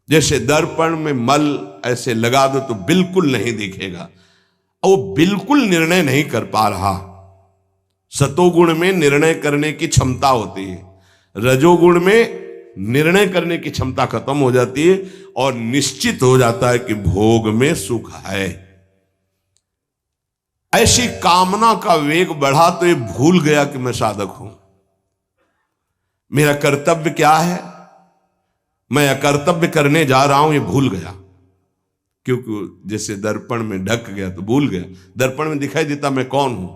जैसे दर्पण में मल ऐसे लगा दो तो बिल्कुल नहीं दिखेगा, वो बिल्कुल निर्णय नहीं कर पा रहा। सतोगुण में निर्णय करने की क्षमता होती है, रजोगुण में निर्णय करने की क्षमता खत्म हो जाती है और निश्चित हो जाता है कि भोग में सुख है। ऐसी कामना का वेग बढ़ा तो ये भूल गया कि मैं साधक हूं, मेरा कर्तव्य क्या है, मैं अकर्तव्य करने जा रहा हूं, ये भूल गया। क्योंकि जैसे दर्पण में ढक गया तो भूल गया, दर्पण में दिखाई देता मैं कौन हूं,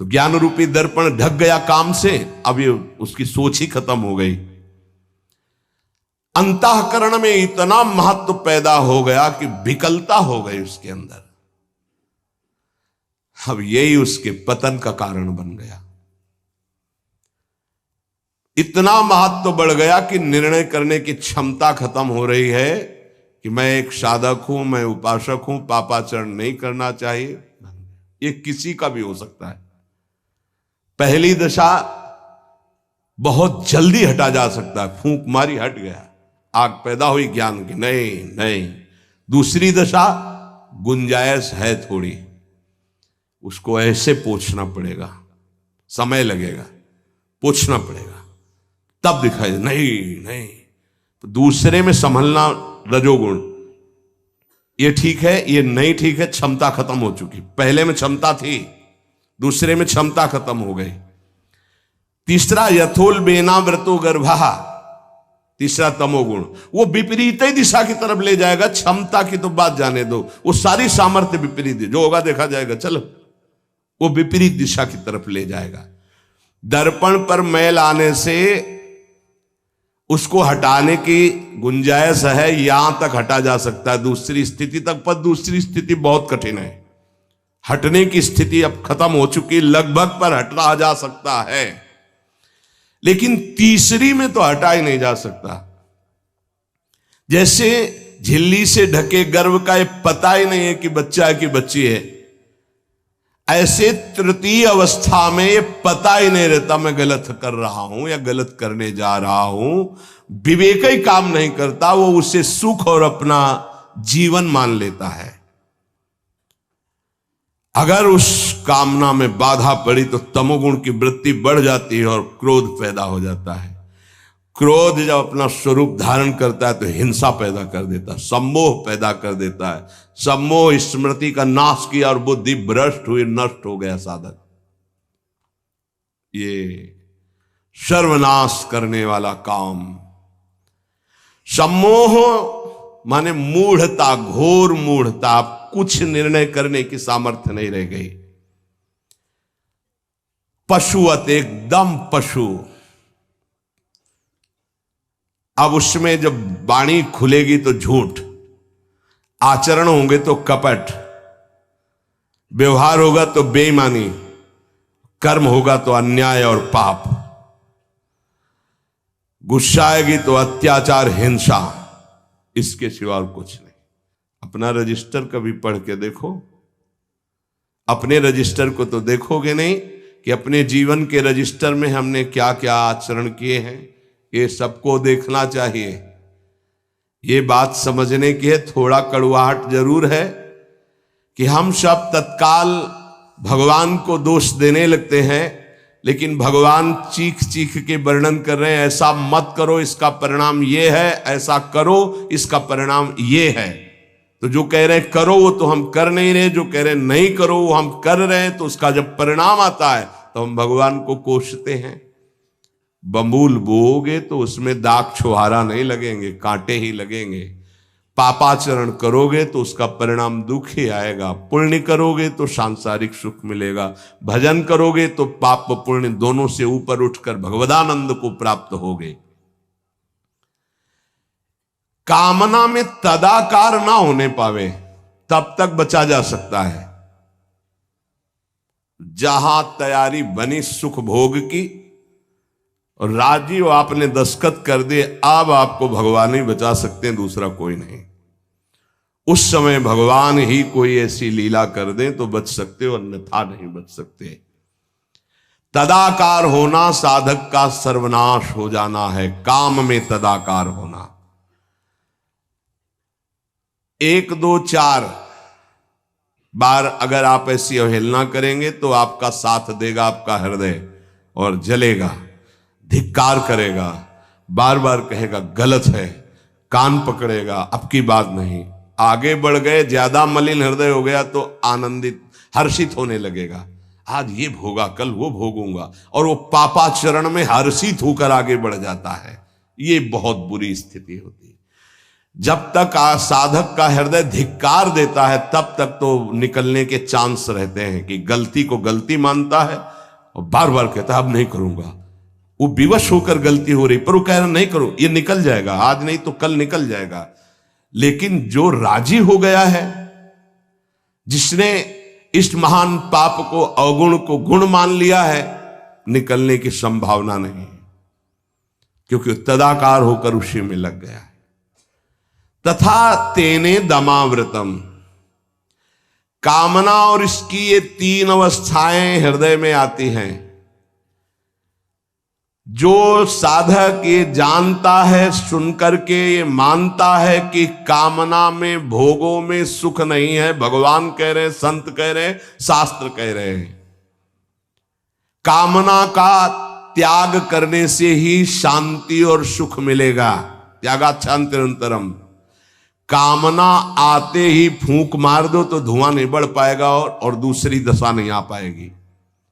तो ज्ञान रूपी दर्पण ढक गया काम से, अब ये उसकी सोच ही खत्म हो गई। अंतःकरण में इतना महत्व पैदा हो गया कि विकलता हो गई उसके अंदर, अब यही उसके पतन का कारण बन गया। इतना महत्व बढ़ गया कि निर्णय करने की क्षमता खत्म हो रही है कि मैं एक साधक हूं, मैं उपासक हूं, पापाचरण नहीं करना चाहिए। ये किसी का भी हो सकता है। पहली दशा बहुत जल्दी हटा जा सकता है, फूंक मारी हट गया, आग पैदा हुई ज्ञान की, नहीं नहीं। दूसरी दशा गुंजाइश है थोड़ी, उसको ऐसे पोंछना पड़ेगा, समय लगेगा, पोंछना पड़ेगा, तब दिखाई दे, नहीं नहीं। तो दूसरे में संभलना रजोगुण, ये ठीक है, ये नहीं ठीक है, क्षमता खत्म हो चुकी। पहले में क्षमता थी, दूसरे में क्षमता खत्म हो गई। तीसरा यथोल बेना व्रतो गर्भा, तीसरा तमोगुण, वो विपरीत दिशा की तरफ ले जाएगा। क्षमता की तो बात जाने दो, वो सारी सामर्थ्य विपरीत, जो होगा देखा जाएगा, चलो, वो विपरीत दिशा की तरफ ले जाएगा। दर्पण पर मैल आने से उसको हटाने की गुंजाइश है, यहां तक हटा जा सकता है, दूसरी स्थिति तक, पर दूसरी स्थिति बहुत कठिन है। हटने की स्थिति अब खत्म हो चुकी, लगभग पर हटा जा सकता है, लेकिन तीसरी में तो हटा ही नहीं जा सकता। जैसे झिल्ली से ढके गर्भ का ये पता ही नहीं है कि बच्चा है कि बच्ची है, ऐसे तृतीय अवस्था में ये पता ही नहीं रहता मैं गलत कर रहा हूं या गलत करने जा रहा हूं। विवेक ही काम नहीं करता, वो उसे सुख और अपना जीवन मान लेता है। अगर उस कामना में बाधा पड़ी तो तमोगुण की वृत्ति बढ़ जाती है और क्रोध पैदा हो जाता है। क्रोध जब अपना स्वरूप धारण करता है तो हिंसा पैदा कर देता है, सम्मोह पैदा कर देता है। सम्मोह स्मृति का नाश किया और बुद्धि भ्रष्ट हुई, नष्ट हो गया साधक। ये सर्वनाश करने वाला काम। सम्मोह माने मूढ़ता, घोर मूढ़ता, कुछ निर्णय करने की सामर्थ्य नहीं रह गई। पशुवत, एकदम पशु। अब उसमें जब वाणी खुलेगी तो झूठ, आचरण होंगे तो कपट, व्यवहार होगा तो बेईमानी, कर्म होगा तो अन्याय और पाप, गुस्सा आएगी तो अत्याचार, हिंसा, इसके सिवा और कुछ नहीं। अपना रजिस्टर कभी पढ़ के देखो, अपने रजिस्टर को तो देखोगे नहीं कि अपने जीवन के रजिस्टर में हमने क्या क्या आचरण किए हैं। ये सबको देखना चाहिए। ये बात समझने की है, थोड़ा कड़वाहट जरूर है कि हम सब तत्काल भगवान को दोष देने लगते हैं, लेकिन भगवान चीख चीख के वर्णन कर रहे हैं, ऐसा मत करो इसका परिणाम ये है, ऐसा करो इसका परिणाम ये है। तो जो कह रहे हैं करो वो तो हम कर नहीं रहे, जो कह रहे हैं नहीं करो वो हम कर रहे हैं। तो उसका जब परिणाम आता है तो हम भगवान को कोसते हैं। बंबूल बोओगे तो उसमें दाग छुहारा नहीं लगेंगे, कांटे ही लगेंगे। पापाचरण करोगे तो उसका परिणाम दुख ही आएगा। पुण्य करोगे तो सांसारिक सुख मिलेगा, भजन करोगे तो पाप पुण्य दोनों से ऊपर उठकर भगवदानंद को प्राप्त होगे। कामना में तदाकार ना होने पावे तब तक बचा जा सकता है। जहां तैयारी बनी सुख भोग की और राजीव आपने दस्तखत कर दिए, अब आपको भगवान ही बचा सकते हैं, दूसरा कोई नहीं। उस समय भगवान ही कोई ऐसी लीला कर दे तो बच सकते हो, अन्यथा नहीं बच सकते। तदाकार होना साधक का सर्वनाश हो जाना है, काम में तदाकार होना। 1 2 4 बार अगर आप ऐसी अवहेलना करेंगे तो आपका साथ देगा आपका हृदय और जलेगा, धिक्कार करेगा, बार बार कहेगा गलत है, कान पकड़ेगा, अब की बात नहीं। आगे बढ़ गए, ज्यादा मलिन हृदय हो गया तो आनंदित हर्षित होने लगेगा, आज ये भोगा कल वो भोगूंगा, और वो पापाचरण में हर्षित होकर आगे बढ़ जाता है। ये बहुत बुरी स्थिति होती है। जब तक साधक का हृदय धिक्कार देता है तब तक तो निकलने के चांस रहते हैं कि गलती को गलती मानता है और बार बार कहता है अब नहीं करूंगा। वो विवश होकर गलती हो रही पर वो कह रहा नहीं करो, ये निकल जाएगा, आज नहीं तो कल निकल जाएगा। लेकिन जो राजी हो गया है, जिसने इस महान पाप को अवगुण को गुण मान लिया है, निकलने की संभावना नहीं, क्योंकि तदाकार होकर उसी में लग गया है। तथा तेने दमावृतम, कामना और इसकी ये 3 अवस्थाएं हृदय में आती हैं। जो साधक ये जानता है, सुनकर के ये मानता है कि कामना में भोगों में सुख नहीं है, भगवान कह रहे हैं, संत कह रहे हैं, शास्त्र कह रहे हैं, कामना का त्याग करने से ही शांति और सुख मिलेगा। त्यागात् शान्तिरन्तरम्। कामना आते ही फूंक मार दो तो धुआं नहीं बढ़ पाएगा और दूसरी दशा नहीं आ पाएगी,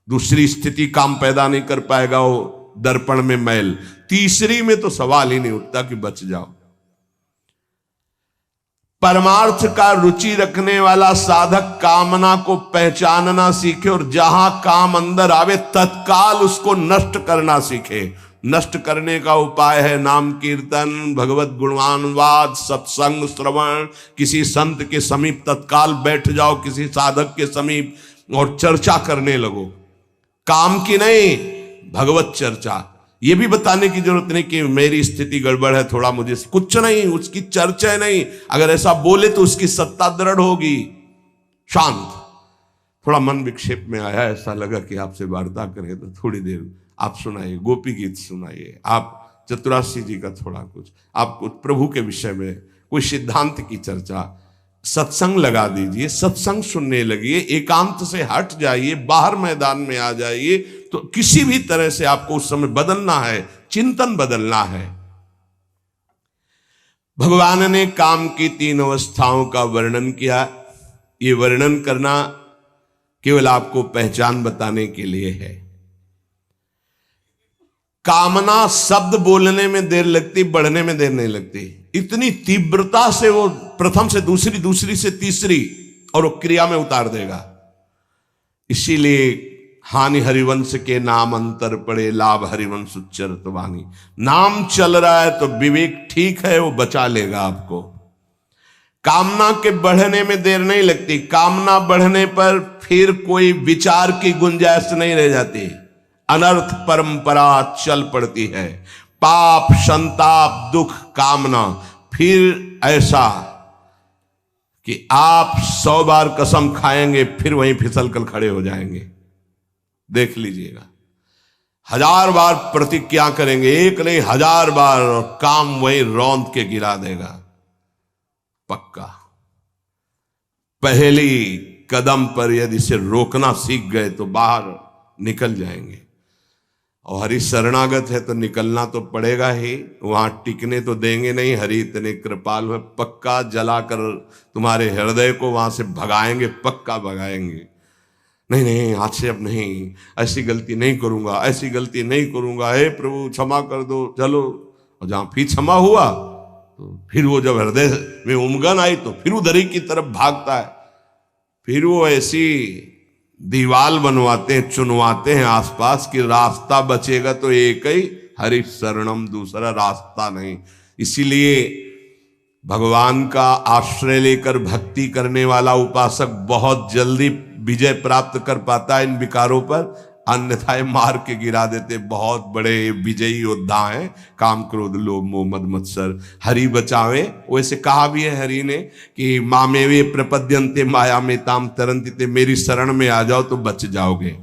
दूसरी स्थिति काम पैदा नहीं कर पाएगा, वो दर्पण में मैल, तीसरी में तो सवाल ही नहीं उठता कि बच जाओ। परमार्थ का रुचि रखने वाला साधक कामना को पहचानना सीखे और जहां काम अंदर आवे तत्काल उसको नष्ट करना सीखे। नष्ट करने का उपाय है नाम कीर्तन, भगवत गुणवानवाद, सत्संग, श्रवण। किसी संत के समीप तत्काल बैठ जाओ, किसी साधक के समीप, और चर्चा करने लगो, काम की नहीं, भगवत चर्चा। ये भी बताने की जरूरत नहीं कि मेरी स्थिति गड़बड़ है, थोड़ा मुझे, कुछ नहीं, उसकी चर्चा नहीं। अगर ऐसा बोले तो उसकी सत्ता दृढ़ होगी। शांत, थोड़ा मन विक्षेप में आया, ऐसा लगा कि आपसे वार्ता करें तो थोड़ी देर आप सुनाइए, गोपी गीत सुनाइए, आप चतुराशी जी का थोड़ा कुछ, आप कुछ प्रभु के विषय में कोई सिद्धांत की चर्चा, सत्संग लगा दीजिए, सत्संग सुनने लगिए, एकांत से हट जाइए, बाहर मैदान में आ जाइए। तो किसी भी तरह से आपको उस समय बदलना है, चिंतन बदलना है। भगवान ने काम की 3 अवस्थाओं का वर्णन किया। ये वर्णन करना केवल आपको पहचान बताने के लिए है। कामना शब्द बोलने में देर लगती, बढ़ने में देर नहीं लगती। इतनी तीव्रता से वो प्रथम से दूसरी, दूसरी से तीसरी, और वो क्रिया में उतार देगा। इसीलिए हानि हरिवंश के नाम अंतर पड़े, लाभ हरिवंश उच्चरत वाणी। नाम चल रहा है तो विवेक ठीक है, वो बचा लेगा आपको। कामना के बढ़ने में देर नहीं लगती। कामना बढ़ने पर फिर कोई विचार की गुंजाइश नहीं रह जाती, अनर्थ परंपरा चल पड़ती है। पाप, संताप, दुख, कामना, फिर ऐसा कि आप 100 बार कसम खाएंगे फिर वहीं फिसल कर खड़े हो जाएंगे। देख लीजिएगा, 1000 बार प्रतिज्ञा करेंगे, एक नहीं 1000 बार, और काम वहीं रौंद के गिरा देगा, पक्का। पहली कदम पर यदि इसे रोकना सीख गए तो बाहर निकल जाएंगे। और हरि शरणागत है तो निकलना तो पड़ेगा ही, वहां टिकने तो देंगे नहीं। हरि इतने कृपालु है, पक्का जलाकर तुम्हारे हृदय को वहां से भगाएंगे, पक्का भगाएंगे। नहीं नहीं, आज से अब नहीं, ऐसी गलती नहीं करूंगा, ऐसी गलती नहीं करूंगा, हे प्रभु क्षमा कर दो, चलो। और जहां फिर क्षमा हुआ तो फिर वो जब हृदय में उमगन आई तो फिर उधर ही की तरफ भागता है। फिर वो ऐसी दीवाल बनवाते हैं, चुनवाते हैं आसपास कि रास्ता बचेगा तो एक ही, हरि शरणम, दूसरा रास्ता नहीं। इसीलिए भगवान का आश्रय लेकर भक्ति करने वाला उपासक बहुत जल्दी विजय प्राप्त कर पाता है इन विकारों पर, अन्यथा मार के गिरा देते। बहुत बड़े विजयी योद्धा हैं, काम, क्रोध, लोभ, मोह, मद, मत्सर। हरि बचावे। वैसे कहा भी है हरि ने कि मामेवे प्रपद्यन्ते माया में ताम तरन्ति ते, मेरी शरण में आ जाओ तो बच जाओगे।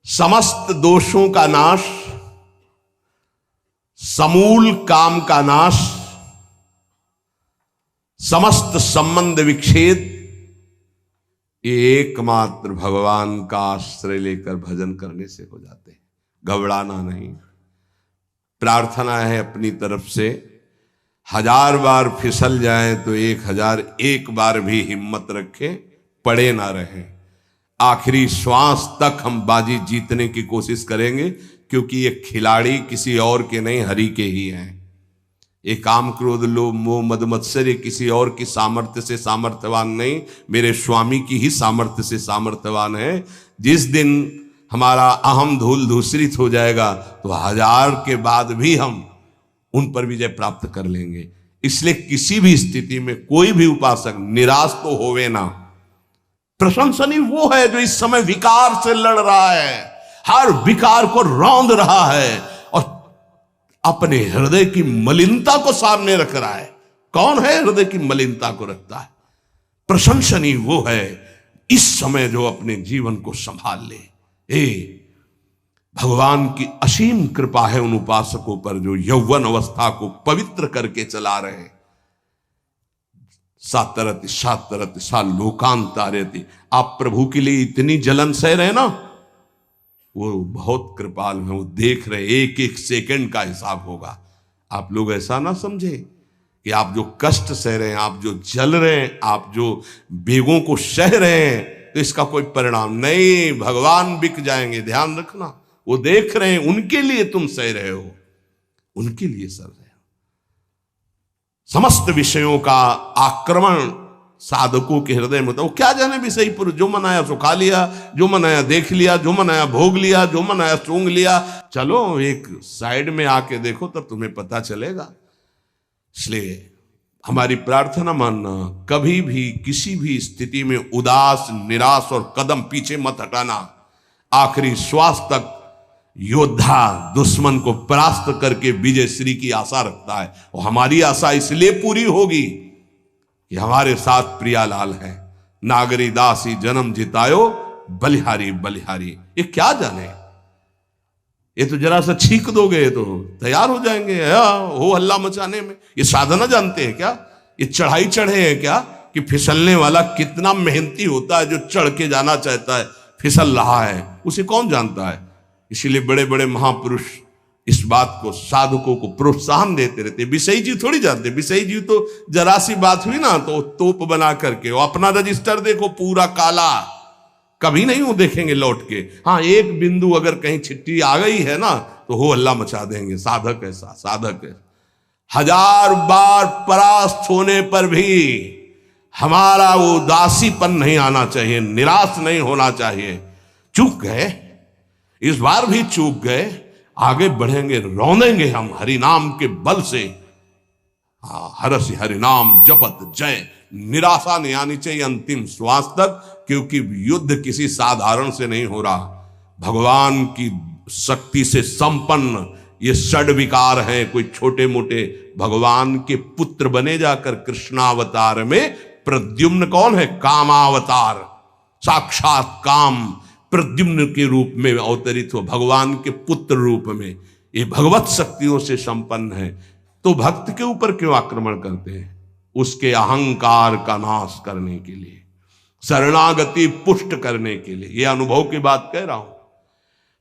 समस्त दोषों का नाश, समूल काम का नाश, समस्त संबंध विच्छेद, एकमात्र भगवान का आश्रय लेकर भजन करने से हो जाते हैं। घबराना नहीं। प्रार्थना है अपनी तरफ से, 1000 बार फिसल जाए तो 1001 बार भी हिम्मत रखें, पड़े ना रहें। आखिरी श्वास तक हम बाजी जीतने की कोशिश करेंगे, क्योंकि ये खिलाड़ी किसी और के नहीं, हरि के ही हैं। ये काम क्रोध लोभ मोह मद मत्सर्य किसी और की सामर्थ्य से सामर्थ्यवान नहीं, मेरे स्वामी की ही सामर्थ्य से सामर्थ्यवान है। जिस दिन हमारा अहम धूल धूसरित हो जाएगा तो 1000 के बाद भी हम उन पर विजय प्राप्त कर लेंगे। इसलिए किसी भी स्थिति में कोई भी उपासक निराश तो होवे ना। प्रशंसनीय वो है जो इस समय विकार से लड़ रहा है, हर विकार को रौंद रहा है और अपने हृदय की मलिनता को सामने रख रहा है। कौन है हृदय की मलिनता को रखता है? प्रशंसनीय वो है इस समय जो अपने जीवन को संभाल ले। भगवान की असीम कृपा है उन उपासकों पर जो यौवन अवस्था को पवित्र करके चला रहे हैं। सातरति सातरति सा लोकांतारति। आप प्रभु के लिए इतनी जलन सह रहे ना, वो बहुत कृपाल है, वो देख रहे, एक एक सेकंड का हिसाब होगा। आप लोग ऐसा ना समझे कि आप जो कष्ट सह रहे हैं, आप जो जल रहे हैं, आप जो बेगों को सह रहे हैं, तो इसका कोई परिणाम नहीं। भगवान बिक जाएंगे, ध्यान रखना। वो देख रहे हैं, उनके लिए तुम सह रहे हो, उनके लिए सह रहे हो। समस्त विषयों का आक्रमण साधकों के हृदय में, तो वो क्या जाने विषय पुरुष, जो मनाया सो खा लिया, जो मनाया देख लिया, जो मनाया भोग लिया, जो मनाया सूंघ लिया। चलो एक साइड में आके देखो तब तुम्हें पता चलेगा। इसलिए हमारी प्रार्थना मानना, कभी भी किसी भी स्थिति में उदास निराश और कदम पीछे मत हटाना। आखिरी श्वास तक योद्धा दुश्मन को परास्त करके विजय श्री की आशा रखता है, और हमारी आशा इसलिए पूरी होगी कि हमारे साथ प्रियालाल है। नागरी दासी जन्म जितायो, बलिहारी बलिहारी। ये क्या जाने, ये तो जरा सा छींक दोगे तो तैयार हो जाएंगे हो हल्ला मचाने में। ये साधना जानते हैं क्या? ये चढ़ाई चढ़े हैं क्या कि फिसलने वाला कितना मेहनती होता है? जो चढ़ के जाना चाहता है फिसल रहा है, उसे कौन जानता है? इसीलिए बड़े बड़े महापुरुष इस बात को, साधकों को प्रोत्साहन देते रहते। विषयी जी थोड़ी जानते, विषयी जी तो जरा सी बात हुई ना तो तोप बना करके, वो अपना रजिस्टर देखो पूरा काला, कभी नहीं वो देखेंगे लौट के। हाँ, एक बिंदु अगर कहीं चिट्ठी आ गई है ना तो हो हल्ला मचा देंगे। साधक ऐसा, साधक है। 1000 बार परास्त होने पर भी हमारा वो उदासीपन नहीं आना चाहिए, निराश नहीं होना चाहिए। चूक गए, इस बार भी चूक गए, आगे बढ़ेंगे, रौंदेंगे हम हरिनाम के बल से। हरसि हरिनाम जपत जय। निराशा नहीं आनी चाहिए अंतिम श्वास तक, क्योंकि युद्ध किसी साधारण से नहीं हो रहा। भगवान की शक्ति से संपन्न ये षड विकार हैं, कोई छोटे मोटे। भगवान के पुत्र बने जाकर कृष्णावतार में प्रद्युम्न कौन है? कामावतार, साक्षात काम प्रद्युम्न के रूप में अवतरित हो, भगवान के पुत्र रूप में। ये भगवत शक्तियों से संपन्न है, तो भक्त के ऊपर क्यों आक्रमण करते हैं? उसके अहंकार का नाश करने के लिए, शरणागति पुष्ट करने के लिए। यह अनुभव की बात कह रहा हूं।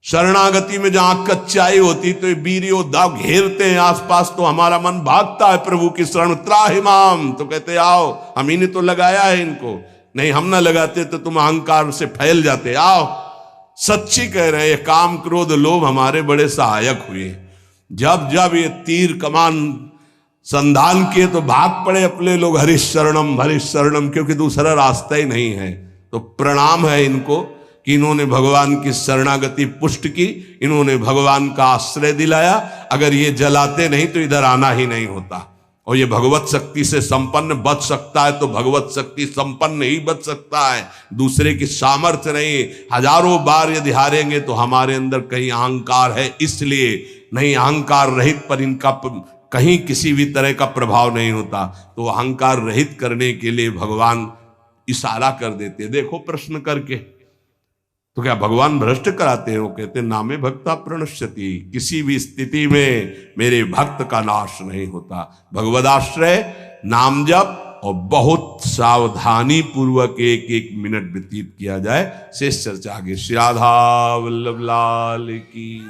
शरणागति में जहां कच्चाई होती तो वीर योद्धा घेरते हैं आसपास, तो हमारा मन भागता है प्रभु की शरण। त्राहिमाम, तो कहते आओ, हम ही ने तो लगाया है इनको, नहीं हम ना लगाते तो तुम अहंकार से फैल जाते। आओ, सच्ची कह रहे हैं, ये काम क्रोध लोभ हमारे बड़े सहायक हुए। जब जब ये तीर कमान संधान किए तो भाग पड़े अपने लोग, हरीश शरणम, क्योंकि दूसरा रास्ता ही नहीं है। तो प्रणाम है इनको कि इन्होंने भगवान की शरणागति पुष्ट की, इन्होंने भगवान का आश्रय दिलाया। अगर ये जलाते नहीं तो इधर आना ही नहीं होता। और ये भगवत शक्ति से संपन्न बच सकता है तो भगवत शक्ति संपन्न ही बच सकता है, दूसरे की सामर्थ्य नहीं। 1000 बार यदि हारेंगे तो हमारे अंदर कहीं अहंकार है, इसलिए नहीं। अहंकार रहित पर इनका कहीं किसी भी तरह का प्रभाव नहीं होता। तो अहंकार रहित करने के लिए भगवान इशारा कर देते। देखो प्रश्न करके, तो क्या भगवान भ्रष्ट कराते हैं? वो कहते नामे भक्ता प्रणश्यति, किसी भी स्थिति में मेरे भक्त का नाश नहीं होता। भगवदाश्रय, नाम जप और बहुत सावधानी पूर्वक एक एक मिनट व्यतीत किया जाए। शेष चर्चा आगे। श्री राधा वल्लभ लाल की।